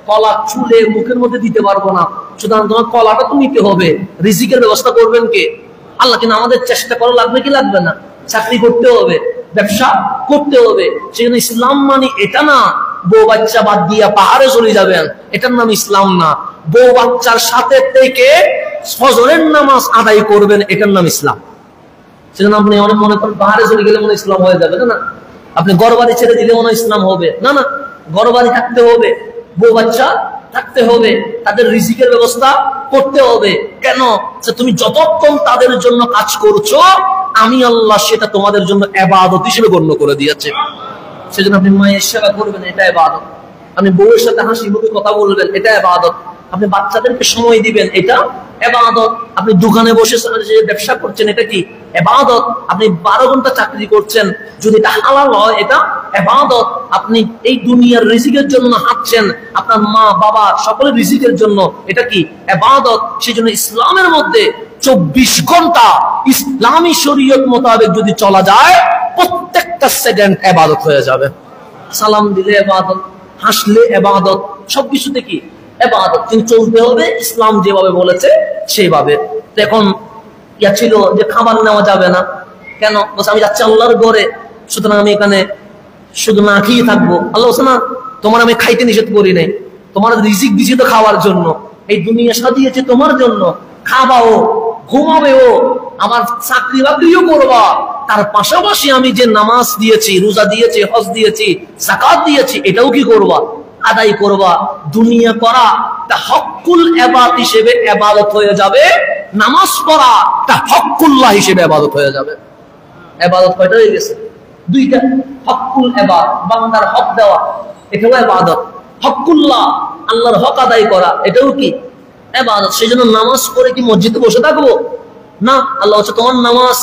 কলা চুলে মুখের মধ্যে দিতে পারবো না, সুতরাং তোমার কলাটা তো নিতে হবে। রিজিকের ব্যবস্থা করবেন কে? আল্লাহ। কিন্তু আমাদের চেষ্টা করা লাগবে কি লাগবে না? চাকরি করতে হবে, ব্যবসা করতে হবে। সেজন্য ইসলাম মানে এটা না বউ বাচ্চা বাদ দিয়া পাহাড়ে চলে যাবেন, এটার নাম ইসলাম না। বউ বাচ্চার সাথে থেকে ফজরের নামাজ আদায় করবেন, এটার নাম ইসলাম। সেজন্য আপনি অনেক মনে করেন পাহাড়ে চলে গেলে মনে ইসলাম হয়ে যাবে, না। আপনি ঘর বাড়ি ছেড়ে দিলে মনে ইসলাম হবে, না। ঘর বাড়ি থাকতে হবে, বউ বাচ্চা থাকতে হবে, তাদের রিজিকের ব্যবস্থা করতে হবে। কেন? তুমি যতক্ষণ তাদের জন্য কাজ করছো আমি আল্লাহ সেটা তোমাদের জন্য ইবাদত হিসেবে গণ্য করে দিয়েছে। সেজন্য আপনি মায়ের সেবা করবেন, এটা ইবাদত। আপনি বউয়ের সাথে হাসি মুখে কথা বলবেন, এটা ইবাদত। আপনি বাচ্চাদেরকে সময় দিবেন, এটা ইবাদত। আপনি দোকানে বসে যে ব্যবসা করছেন, এটা কি ইবাদত। আপনি 12 ঘন্টা চাকরি করছেন, যদি এটা হালাল হয় এটা ইবাদত। আপনি এই দুনিয়ার রিজিকের জন্য হাঁটছেন, আপনার মা বাবা সকলের রিজিকের জন্য, এটা কি ইবাদত। সেজন্য ইসলামের মধ্যে 24 ঘন্টা ইসলামী শরীয়ত মোতাবেক যদি চলা যায় প্রত্যেকটা সেকেন্ড ইবাদত হয়ে যাবে। সালাম দিলে ইবাদত, হাসলে ইবাদত, সবকিছুতে কি ইবাদত। কিন্তু চলতে হবে ইসলাম যেভাবে বলেছে সেইভাবে। এখন ইয়া ছিল যে খাবার নেওয়া যাবে না, কেন? বলছে আমি যাচ্ছি আল্লাহর ঘরে, সুতরাং আমি এখানে শুধু না খেয়ে থাকবো। আল্লাহ বলছে না, তোমার আমি খাইতে নিষেধ করি নাই, তোমার রিজিক দিয়েছি তো খাওয়ার জন্য, এই দুনিয়া সাজিয়েছে তোমার জন্য, খাবাও, ঘুমাবেও, আমার চাকরি বাকরিও করবা, তার পাশাপাশি আমি যে নামাজ দিয়েছি, রোজা দিয়েছি, হজ দিয়েছি, যাকাত দিয়েছি, এটাও কি করবা? আদায় করবা। দুনিয়া করা তা হকুল ইবাদত হিসেবে ইবাদত হয়ে যাবে, নামাজ পড়া তা হকুল্লাহ হিসেবে ইবাদত হয়ে যাবে। ইবাদত কয়টা হয়ে গেছে? 2টা। হকুল ইবাদত, বান্দার হক দেওয়া, এটাও ইবাদত। হকুল্লাহ, আল্লাহর হক আদায় করা, এটাও কি ইবাদত। সেজন্য নামাজ পড়ে কি মসজিদে বসে থাকবো? না। আল্লাহ হচ্ছে তোমার নামাজ,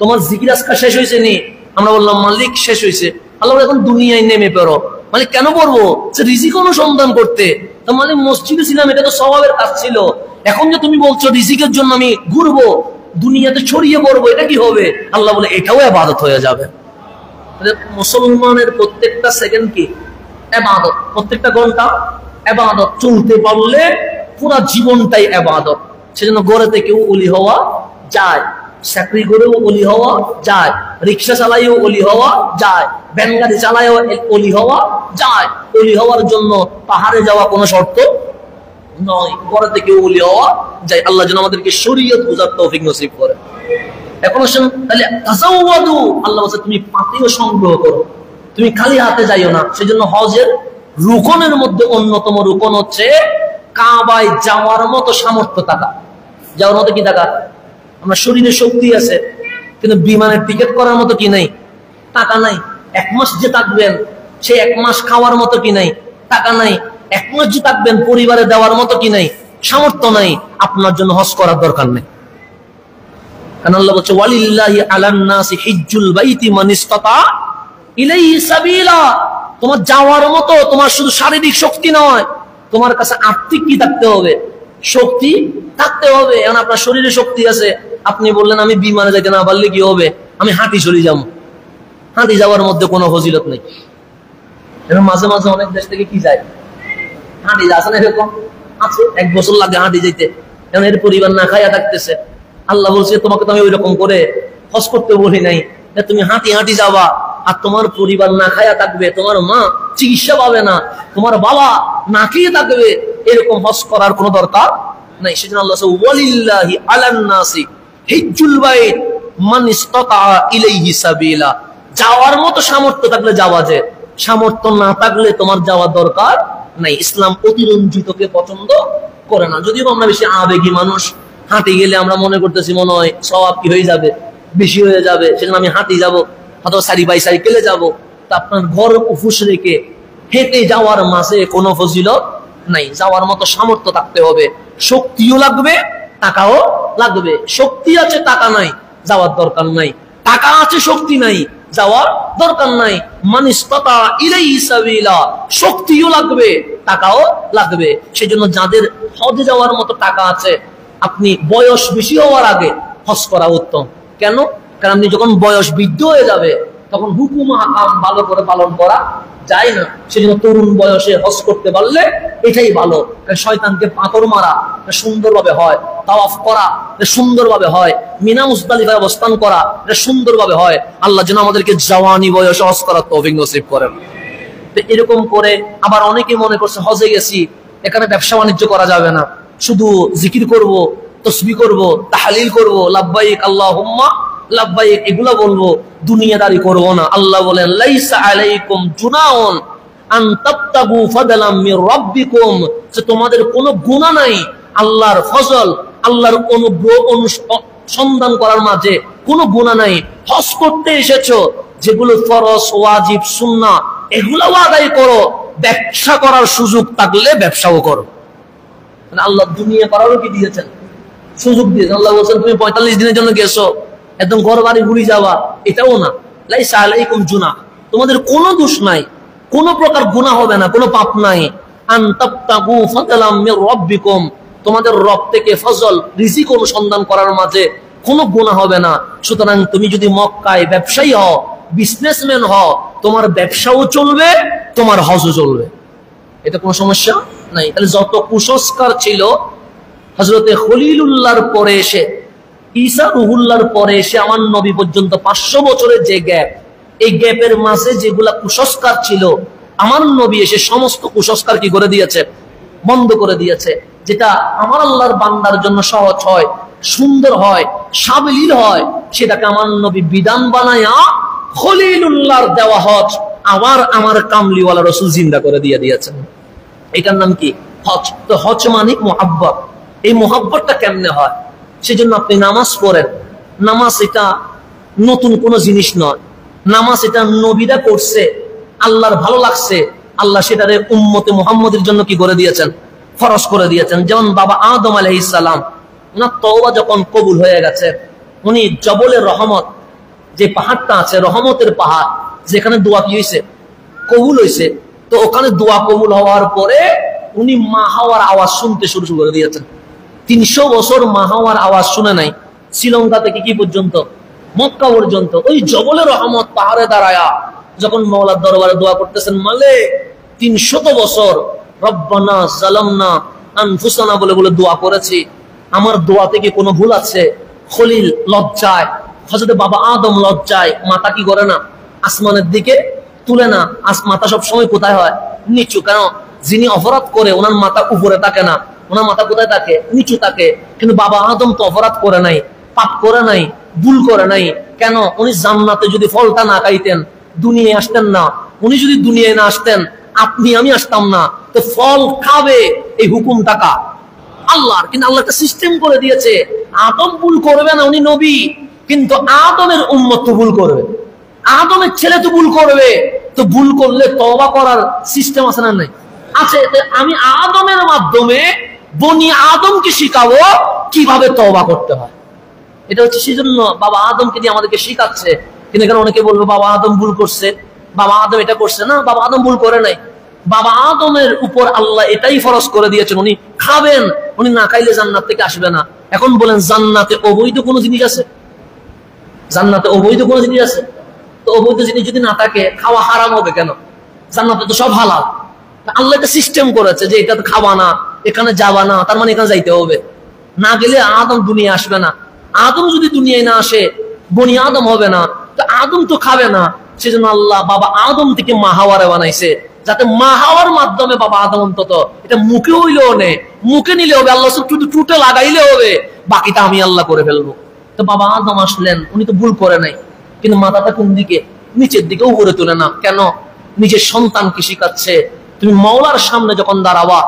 তোমার জিকির আজকাল শেষ হয়েছে নি? আমরা বললাম মালিক শেষ হয়েছে। আল্লাহ এখন দুনিয়ায় নেমে পড়ো। মানে কেন পড়বো? রিজিক অনুসন্ধান করতে। তার মানে মসজিদে ছিলাম, এটা তো স্বভাবের কাজ ছিল। এখন যে তুমি বলছো রিজিকের জন্য আমি ঘুরবো, দুনিয়াতে ছড়িয়ে পড়বো, এটা কি হবে? আল্লাহ বলে এটাও ইবাদত হয়ে যাবে। মুসলমানের প্রত্যেকটা সেকেন্ড কি ইবাদত, প্রত্যেকটা ঘন্টা ইবাদত। চলতে পারলে পুরা জীবনটাই ইবাদত। সেজন্য গড়েতে কেউ ওলি হওয়া যায়, চাকরি করেও ওলি হওয়া যায়, রিক্সা চালাইও ওলি হওয়া যায়, ভ্যান গাড়ি চালাইও ওলি হওয়া যায়। ওলি হওয়ার জন্য পাহাড়ে যাওয়া কোনো শর্ত নয়, গড়েতে কেউ ওলি হওয়া যায়। আল্লাহ যেন আমাদেরকে শরীয়ত বুঝার তৌফিক নসিব করে। এখন আসেন তাহলে তাজাওয়াদু, আল্লাহ বলছে তুমি পাতিও সংগ্রহ করো, তুমি খালি হাতে যাইও না। সেজন্য হজের রুকনের মধ্যে অন্যতম রুকন হচ্ছে কাবায় যাওয়ার মতো সামর্থ্য থাকা। যাওয়ার মতো কি থাকা? আমরা শরীরে শক্তি আছে, কিন্তু বিমানের টিকিট করার মতো কি নাই? টাকা নাই। 1 মাস যে থাকবেন সে 1 মাস খাওয়ার মতো কি নাই? টাকা নাই। 1 মাস যে থাকবেন পরিবারে দেওয়ার মতো কি নাই? সামর্থ্য নাই। আপনার জন্য হজ করার দরকার নেই। কারণ আল্লাহ বলছে ওয়ালিল্লাহি আলান নাসি হিজ্জুল বাইতি মান ইসতাতা ইলাইহি সাবিলা। তোমার যাওয়ার মতো তোমার শুধু শারীরিক শক্তি নয়, তোমার কাছে আর্থিক কি থাকতে হবে? শক্তি থাকতে হবে। এখন আপনার শরীরে শক্তি আছে, আপনি বললেন আমি বিমানে যাইতে না পারলে কি হবে? আমি হাঁটি চলে যাবো। হাঁটি যাওয়ার মধ্যে কোনো ফজিলত নেই। মাঝে মাঝে অনেক দেশ থেকে কি যায়, হাঁটি যাচ্ছে না, এরকম আছে। 1 বছর লাগে হাঁটি যেতে, এখন এর পরিবার না খাইয়া থাকতেছে। আল্লাহ বলছে তোমাকে তো আমি ওই রকম করে হজ করতে বলি নাই, তুমি হাঁটি হাঁটি যাবা, আর তোমার পরিবার না খাইয়া থাকবে, তোমার মা চিকিৎসা পাবে না, তোমার বাবা না খেয়ে থাকবে, এরকম হজ করার কোনো দরকার নাই। সেজন্য আল্লাহ ওয়ালিল্লাহি আলান নাসি হিজ্জুল বাইত মান ইসতাতা ইলাইহি সাবিলা। যাওয়ার মতো সামর্থ্য থাকলে যাওয়া যায়, সামর্থ্য না থাকলে তোমার যাওয়ার দরকার নাই। ইসলাম অতিরঞ্জিতকে পছন্দ করে না। যদিও আমরা বেশি আবেগী মানুষ, হাঁটি গেলে আমরা মনে করতেছি মনে হয় সওয়াব কি হয়ে যাবে, বেশি হয়ে যাবে, সেজন্য আমি হাঁটি যাবো, অথবা সারি বাই সাইকেলে যাবো। তা আপনার ঘর উপোস রেখে হেঁটে যাওয়ার মাঝে কোনো ফজিলত নাই। যাওয়ার মতো সামর্থ্য থাকতে হবে, শক্তিও লাগবে, টাকাও লাগবে। শক্তি আছে টাকা নাই, যাওয়ার দরকার নাই। টাকা আছে, শক্তি নাই, যাওয়ার দরকার নাই। মান ইসতাতা ইলাইহি সাবিলা, শক্তিও লাগবে, টাকাও লাগবে। সেজন্য যাদের হজে যাওয়ার মতো টাকা আছে, আপনি বয়স বেশি হওয়ার আগে হজ করা উত্তম। কেন? কারণ আপনি যখন বয়স বৃদ্ধ হয়ে যাবে তখন হুকুম আকাম ভালো করে পালন করা যায় না। সেজন্য তরুণ বয়সে হজ করতে পারলে এটাই ভালো। শয়তানকে পাথর মারা সুন্দরভাবে হয়, তাওয়াফ করা সুন্দরভাবে হয়, মিনা মুজদালিফায় অবস্থান করা সুন্দরভাবে হয়। আল্লাহ যেন আমাদেরকে জওয়ানি বয়সে হজ করার তৌফিক নসিব করেন। এরকম করে আবার অনেকে মনে করছে হজে গেছি, এখানে ব্যবসা বাণিজ্য করা যাবে না, শুধু জিকির করব, তসবিহ করব, তাহলিল করব, লাব্বাইক আল্লাহুম্মা লাব্বাইক এগুলা বলবো, দুনিয়াদারি করব না। আল্লাহ বলেন লাইসা আলাইকুম জুনাহুন আন তাবতাগু ফাদলাম মির রাব্বিকুম, যে তোমাদের কোনো গুনাহ নাই আল্লাহর ফজল, আল্লাহর অনুগ্রহ অনুসন্ধান করার মাঝে কোনো গুনাহ নাই। হজ করতে এসেছো, যেগুলো ফরজ ওয়াজিব সুন্নাহ এগুলাও আদায় করো, ব্যবসা করার সুযোগ থাকলে ব্যবসাও করো। আল্লাহ দুনিয়া করারও কি দিয়েছেন? সুযোগ দিয়েছেন। আল্লাহ বলছেন তুমি 45 দিনের জন্য গেছো, একদম ঘর বাড়ি ঘুরে যাওয়া এটাও না। লাইসা আলাইকুম জুনাহ, তোমাদের কোনো দোষ নাই, কোনো প্রকার গুনাহ হবে না, কোনো পাপ নাই। আন তাবতাগু ফাদলাম মির রাব্বিকুম, তোমাদের রব থেকে ফজল রিজিক অনুসন্ধান করার মাঝে কোনো গুনাহ হবে না। সুতরাং তুমি যদি মক্কায় ব্যবসায়ী হও, বিজনেসম্যান হও, তোমার ব্যবসাও চলবে, তোমার হজও চলবে, এটা কোনো সমস্যা নাই। তাহলে যত কুসংস্কার ছিল হযরতে খলিলুল্লাহর পরে এসে, ঈসা রুহুল্লাহর পরে এসে আমার নবী পর্যন্ত 500 বছরের যে গ্যাপ, এই গ্যাপের মাঝে যেগুলা কুসংস্কার ছিল, আমার নবী এসে সমস্ত কুসংস্কার কি করে দিয়েছে? বন্ধ করে দিয়েছে। যেটা আমার আল্লাহর বান্দার জন্য সহজ হয়, সুন্দর হয়, সাবলীল হয়, সেটাকে আমার নবী বিধান বানায়া খলিলুল্লাহর দেওয়া হজ আমার কামলিওয়ালা রাসূল জিন্দা করে দিয়ে দিয়েছেন। এটার নাম কি? হজ। তো হজ মানে মুহাব্বত। এই মুহাব্বতটা কেমনে হয়? সেজন্য আপনি নামাজ পড়েন। নামাজ এটা নতুন কোনো জিনিস নয়, নামাজ এটা নবীরা করছে, আল্লাহর ভালো লাগছে, আল্লাহ সেটারে উম্মতে মুহাম্মদের জন্য কি করে দিয়েছেন? ফরজ করে দিয়েছেন। যেমন বাবা আদম আলাইহিস সালাম, ওনার তওবা যখন কবুল হয়ে গেছে, উনি জবলের রহমত, যে পাহাড়টা আছে রহমতের পাহাড়, যেখানে দোয়া কি হয়েছে? কবুল হয়েছে। তো ওখানে দোয়া কবুল হওয়ার পরে উনি মা হাওয়ার আওয়াজ শুনতে শুরু করে দিয়েছেন। 300 বছর মা হাওয়ার আওয়াজ শুনে নাই, শ্রীলঙ্কা থেকে কি পর্যন্ত? মক্কা পর্যন্ত। ওই জবলের রহমত পাহাড়ে দাঁড়ায়া যখন মাওলার দরবারে দোয়া করতেছেন, মালে 300 বছর রব্বানা জালামনা আনফুসানা বলে বলে দোয়া করেছি, আমার দোয়া থেকে কোনো ভুল আছে? খলিল লজ্জায়, হযরত বাবা আদম লজ্জায় মাথা কি করে না? আসমানের দিকে তুলে না। মাথা সব সময় কোথায় হয়? নিচু। কেন? যিনি অপরাধ করে ওনার মাথা উপরে থাকে না, ওনার মাথা কোথায় থাকে? নিচু থাকে। কিন্তু বাবা আদম তো অপরাধ করে নাই, পাপ করে নাই, ভুল করে নাই। কেন? উনি জান্নাতে যদি ফলটা না খাইতেন দুনিয়ায় আসতেন না। উনি যদি দুনিয়ায় না আসতেন আপনি আমি আসতাম না। তো ফল খাবে এই হুকুম টাকা আল্লাহর। কিন্তু আল্লাহ একটা সিস্টেম করে দিয়েছে, আদম ভুল করবে না, উনি নবী, কিন্তু আদমের উম্মত তো ভুল করবে, আদমের ছেলে তো ভুল করবে। তো ভুল করলে তওবা করার সিস্টেম আছে না? নাই, আছে। আমি আদমের মাধ্যমে বনি আদমকে শিখাবো কিভাবে তওবা করতে হয়। এটা হচ্ছে সেজন্য বাবা আদমকে দিয়ে আমাদেরকে শিখাচ্ছে। কিন্তু এখানে অনেকে বলবে বাবা আদম ভুল করছে, বাবা আদম এটা করছে না। বাবা আদম ভুল করে নাই। বাবা আদমের উপর আল্লাহ এটাই ফরজ করে দিয়েছেন, উনি খাবেন, উনি না খাইলে জান্নাত থেকে আসবে না। এখন বলেন জান্নাতে অবৈধ কোনো জিনিস আছে? জান্নাতে অবৈধ কোনো জিনিস আছে? তো অবৈধ জিনিস যদি না থাকে খাওয়া হারাম হবে কেন? জান্নাতে তো সব হালাল। আল্লাহ একটা সিস্টেম করেছে যে এটা তো খাওয়া না, এখানে যাবা না, তার মানে এখানে যাইতে হবে। না গেলে আদম দুনিয়া আসবে না। আদম যদি দুনিয়ায় না আসে বনি আদম হবে না। তো আদম তো খাবে না। সেজন্য আল্লাহ বাবা আদম থেকে মা হাওয়ারে বানাইছে, যাতে মা হাওয়ার মাধ্যমে বাবা আদম অন্তত এটা মুখে হইলেও নে, মুখে নিলে হবে, আল্লাহ শুধু টুটে লাগাইলে হবে, বাকিটা আমি আল্লাহ করে ফেলবো। তো বাবা আদম আসলেন, উনি তো ভুল করে নাই, কিন্তু মাথাটা কোন দিকে? নিচের দিকে, উপরে তুলে না। কেন? নিজের সন্তানকে শিখাচ্ছে তুমি মাওলার সামনে যখন দাঁড়াবা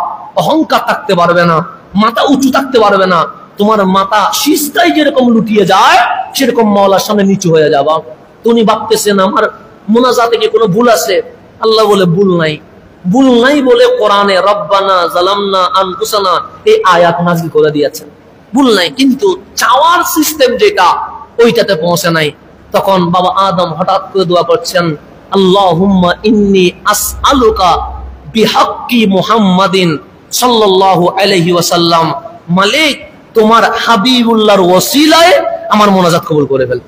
অহংকার থাকতে পারবে না, মাথা উঁচু থাকতে পারবে না। তোমার মাথা সিজদায় যেরকম লুটিয়ে যায় সেরকম মাওলার সামনে নিচু হয়ে যাবা। তো উনি ভাবতেছেন আমার মুনাজাতে কি কোনো ভুল আছে? আল্লাহ বলে ভুল নাই। ভুল নাই বলে কোরআনে রব্বানা জালামনা আনফুসানা এই আয়াত নাযিল করে দিয়েছেন। ভুল নাই, কিন্তু চাওয়ার সিস্টেম যেটা ওইটাতে পৌঁছে নাই। তখন বাবা আদম হঠাৎ করে দোয়া করছেন, আল্লাহুম্মা ইন্নী আসআলুকা বিহাক্কি মুহাম্মাদিন সাল্লাল্লাহু আলাইহি ওয়াসাল্লাম, মালিক তোমার হাবিবুল্লাহর ওসিলায় আমার মোনাজাত কবুল করে ফেল।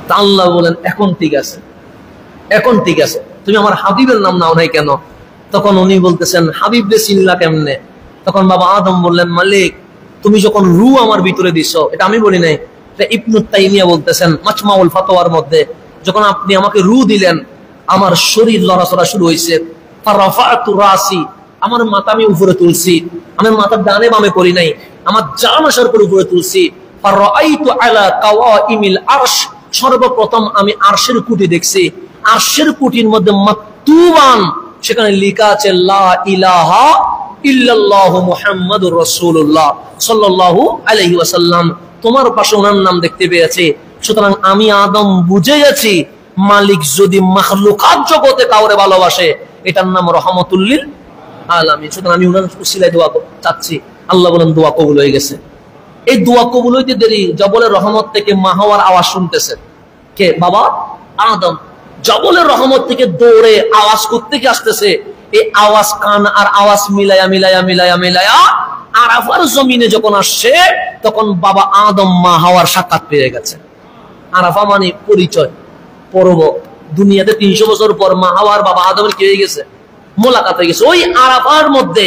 তা আল্লাহ বলেন, এখন ঠিক আছে, এখন ঠিক আছে, তুমি আমার হাবিবের নাম নাও নাই কেন? তখন উনি বলতেছেন, হাবিব রে চিনলা কেমনে? তখন বাবা আদম বললেন, মালিক তুমি যখন রু আমার ভিতরে দিছো, এটা আমি বলি নাই, এটা ইবনু তাইমিয়া বলতেছেন মাজমাউল ফাতাওয়ার মধ্যে, যখন আপনি আমাকে রু দিলেন আমার শরীর লড়াচড়া শুরু হয়েছে। ফারাফাতু রাসি, আমার মাথা আমি উপরে তুলছি, আমি মাথা ডানে বামে করি নাই, আমার জান আসার পর উপরে তুলছি। ফারাআইতু আলা কাওয়াইমিল আরশ, সর্বপ্রথম আমি আরশের কুটি দেখছি। আরশের কুটির মধ্যে মাকতুবান, সেখানে লেখা আছে লা ইলাহা ইল্লাল্লাহু মুহাম্মাদুর রাসূলুল্লাহ সাল্লাল্লাহু আলাইহি ওয়াসাল্লাম। তোমার পাশে ওনার নাম দেখতে পেয়েছি। সুতরাং আমি আদম বুঝে গেছি, মালিক যদি মাখলুকাত জগতে কাউরে ভালোবাসে, এটার নাম রহমাতুল লিল আলামিন। সুতরাং আমি ওনার উসিলায় দোয়া চাচ্ছি। আল্লাহ বলেন দোয়া কবুল হয়ে গেছে। এই দোয়া কবুল হইতে দেরি, জবলের রহমত থেকে মা হওয়ার আওয়াজ শুনতেছে কে? বাবা আদম। জবলের রহমত থেকে দৌড়ে আওয়াজ করতে আসতেছে। এই আওয়াজ কান আর আওয়াজ মিলায়া মিলায়া মিলায়া মিলায়া আরাফার জমিনে যখন আসছে, তখন বাবা আদম মা হওয়ার সাক্ষাৎ পেয়ে গেছে। আরাফা মানে পরিচয় পর্ব। দুনিয়াতে 300 বছর পর মা হওয়ার বাবা আদমের কি হয়ে গেছে? মোলাকাত হয়ে গেছে। ওই আরাফার মধ্যে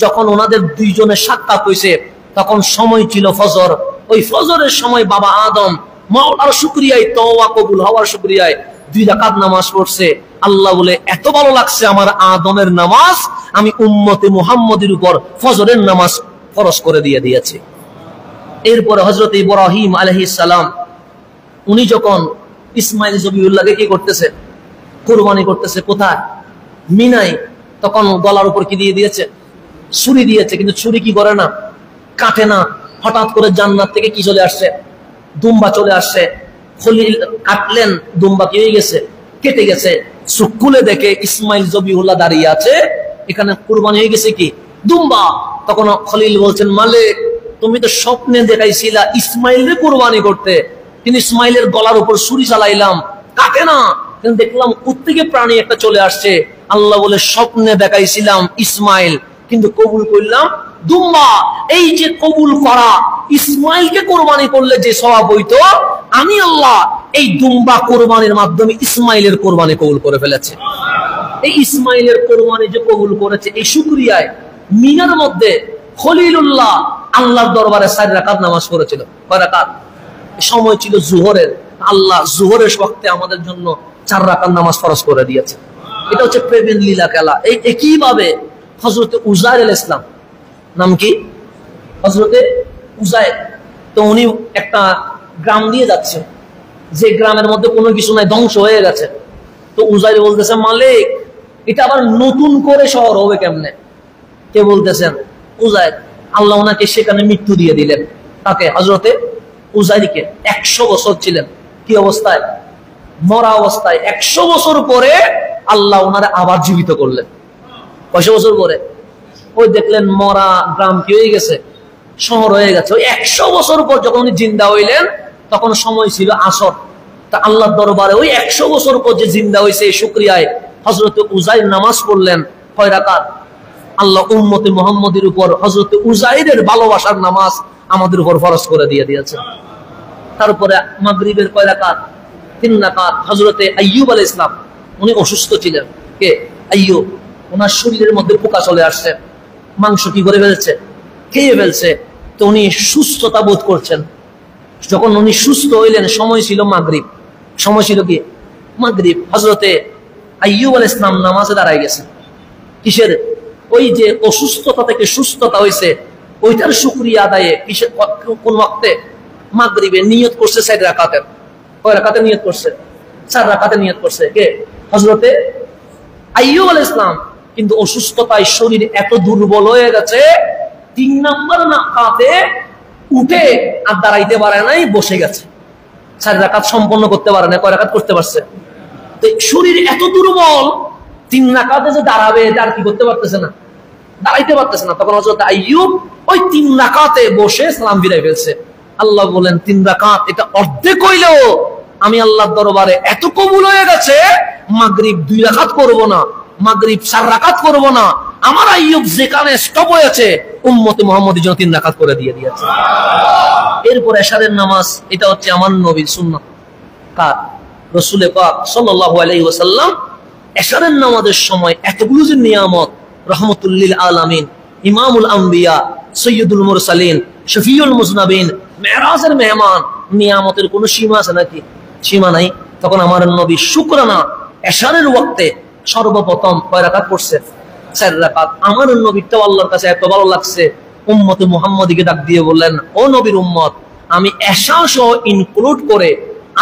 যখন ওনাদের দুইজনের সাক্ষাৎ হয়েছে, তখন সময় ছিল ফজর। ওই ফজরের সময় বাবা আদম মাওলার শুকরিয়ায়, তওবা কবুল হওয়ার শুকরিয়ায় 2 রাকাত নামাজ পড়ছে। আল্লাহ বলে, এত ভালো লাগছে আমার আদমের নামাজ, আমি উম্মতে মুহাম্মদের উপর ফজরের নামাজ ফরজ করে দিয়ে দিয়েছি। এরপরে হযরত ইব্রাহিম আলাইহিস সালাম, উনি যখন ইসমাইল জবিউল্লাহকে কি করতেছে? কুরবানি করতেছে। কোথায়? মিনায়। তখন গলার উপর কি দিয়ে দিয়েছে? ছুরি দিয়েছে। কিন্তু ছুরি কি করে না? কাটে না। হঠাৎ করে জান্নাত থেকে কি চলে আসছে? দুম্বা চলে আসছে। খলিল কাটলেন, দুম্বা কি হয়ে গেছে? কেটে গেছে। চোখ খুলে দেখে ইসমাইল জবিউল্লাহ দাঁড়িয়ে আছে, এখানে কুরবানি হয়ে গেছে কি? দুম্বা। তখন খলিল বলছেন, মালিক তুমি তো স্বপ্নে দেখাইছিলা ইসমাইলরে কুরবানি করতে, কিন্তু ইসমাইলের গলার উপর ছুরি চালাইলাম, কাটে না, কিন্তু দেখলাম কোত্থেকে প্রাণী একটা চলে আসছে। আল্লাহ বলে, স্বপ্নে দেখাইছিলাম ইসমাইল, কিন্তু কবুল করলাম দুম্বা। এই যে কবুল করা, ইসমাইলকে কোরবানি করলে যে সওয়াব হইতো, আমি আল্লাহ এই দুম্বা কোরবানির মাধ্যমে ইসমাইলের কোরবানি কবুল করে ফেলেছে। এই ইসমাইলের কোরবানি যে কবুল করেছে, এই শুকরিয়ায় মিনার মধ্যে খলিলুল্লাহ আল্লাহর দরবারে 4 রাকাত নামাজ পড়েছিল। কয় রাকাত? সময় ছিল জোহরের। আল্লাহ জোহরের ওয়াক্তে আমাদের জন্য 4 রাকাত নামাজ ফরজ করে দিয়েছে। এটা হচ্ছে প্রেমের লীলা খেলা। এই একইভাবে হযরতে উযাইর আলাইহিস সালাম, নাম কি? হযরতে উযাইর। তো উনি একটা গ্রাম দিয়ে যাচ্ছে, যে গ্রামের মধ্যে কোনো কিছু নাই, ধ্বংস হয়ে গেছে। তো উযাইর বলতেছে, মালিক এটা আবার নতুন করে শহর হবে কেমনে? কে বলতেছেন? উযাইর। আল্লাহ ওনাকে সেখানে মৃত্যু দিয়ে দিলেন। তাকে হযরতে উযাইরকে 100 বছর ছিলেন কি অবস্থায়? মরা অবস্থায়। 100 বছর পরে আল্লাহ ওনারে আবার জীবিত করলেন। কয়শো বছর পরে? ওই দেখলেন মরা গ্রাম কি হয়ে গেছে? শহর হয়ে গেছে। ওই 100 বছর পর যখন উনি জিন্দা হইলেন, তখন সময় ছিল আসর। তা আল্লাহর দরবারে ওই 100 বছর পর যে জিন্দা হয়েছে, এই শুকরিয়ায় হযরতে উযাইর নামাজ পড়লেন। কয় রাকাত? আল্লাহ উম্মতে মুহাম্মদের উপর হযরতে উযাইরের ভালোবাসার নামাজ আমাদের উপর ফরজ করে দিয়ে দিয়েছে। তারপরে মাগরিবের কয় রাকাত? 3 রাকাত। হযরতে আইয়ুব আলাইহিস সালাম, উনি অসুস্থ ছিলেন। কে? আইয়ুব। ওনার শরীরের মধ্যে পোকা চলে আসছে, মাংস কি করে ফেলছে? খেয়ে ফেলছে। তো উনি সুস্থতা বোধ করছেন। যখন উনি সুস্থ হইলেন, সময় ছিল মাগরিব। সময় ছিল কি? মাগরিব। হযরতে আইয়ুব আলাইহিস সালাম নামাজে দাঁড়ায় গেছে। কিসের? ওই যে অসুস্থতা থেকে সুস্থতা হয়েছে, ওইটার শুকরিয়া আদায়ে কিসের? কোন ওয়াক্তে? মাগরিবে। নিয়ত করছে 4 রাকাতের। কয় রাকাতের নিয়ত করছে? 4 রাকাতের নিয়ত করছে। কে? হযরতে আইয়ুব আলাইহিস সালাম। কিন্তু অসুস্থতায় শরীর এত দুর্বল হয়ে গেছে, 3 নাম্বার রাকাতে উঠে আর দাঁড়াইতে পারে নাই, বসে গেছে। 4 রাকাত সম্পন্ন করতে পারে না। কয় রাকাত করতে পারছে? তো শরীর এত দুর্বল, 3 রাকাতে যে দাঁড়াবে, আর কি করতে পারতেছে না, দাঁড়াইতে পারতেছে না। তখন হযরত আইয়ুব ওই 3 রাকাতে বসে সালাম ফিরাই ফেলছে। আল্লাহ বলেন 3 রাকাত এটা অর্ধেক হইলেও আমি আল্লাহর দরবারে এত কবুল হয়ে গেছে, মাগরিব 2 রাকাত করব না, মাগরিব 4 রাকাত করব না, আমার আইয়ুব যেখানে স্টপ হয়েছে উম্মতে মুহাম্মদের জন্য 3 রাকাত করে দিয়ে দিয়েছে। এরপর এশারের নামাজ, এটা হচ্ছে আমার নবীর সুন্নাত। কার? রাসূল পাক সাল্লাল্লাহু আলাইহি ওয়াসাল্লাম এশারের নামাজের সময় এতগুলো যে নিয়ামত, রহমাতুল লিল আলামিন, ইমামুল আম্বিয়া, সৈয়দুল মুরসালিন, শফিউল মুজনাবিন, মেরাজের মেহমান, নিয়ামতের কোনো সীমা আছে নাকি? সীমা নাই। তখন আমার নবী শুকরানা এশারের ওয়াক্তে সর্বপ্রথম কয় রাকাত পড়ছে? 4 রাকাত। আমার নবীটাও আল্লাহর কাছে এত ভালো লাগছে, উম্মতে মুহাম্মদীকে ডাক দিয়ে বললেন, ও নবীর উম্মত, আমি এশা সহ ইনক্লুড করে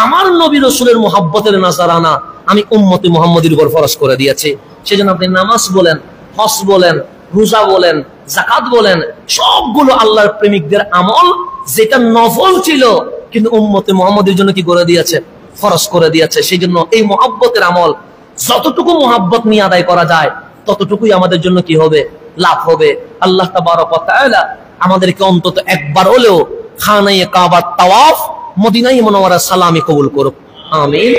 আমার নবী রাসূলের মুহাব্বতের নাজারানা আমি উম্মতে মুহাম্মদীর উপর ফরজ করে দিয়েছি। সেজন্য আপনি নামাজ বলেন, হজ বলেন, রোজা বলেন, যাকাত বলেন, সবগুলো আল্লাহর প্রেমিকদের আমল, যেটা নফল ছিল কিন্তু উম্মতে মুহাম্মদীর জন্য কি করে দিয়েছে? ফরজ করে দিয়েছে। সেই জন্য এই মুহাব্বতের আমল যতটুকু মুহাব্বত নিয়ে আদায় করা যায় ততটুকুই আমাদের জন্য কি হবে? লাভ হবে। আল্লাহ তাবারক ওয়া তাআলা আমাদেরকে অন্তত একবার হলেও খানায়ে কাবার তাওয়াফ, মদিনায়ে মুনাওয়ারা সালামি কবুল করুক। আমিন।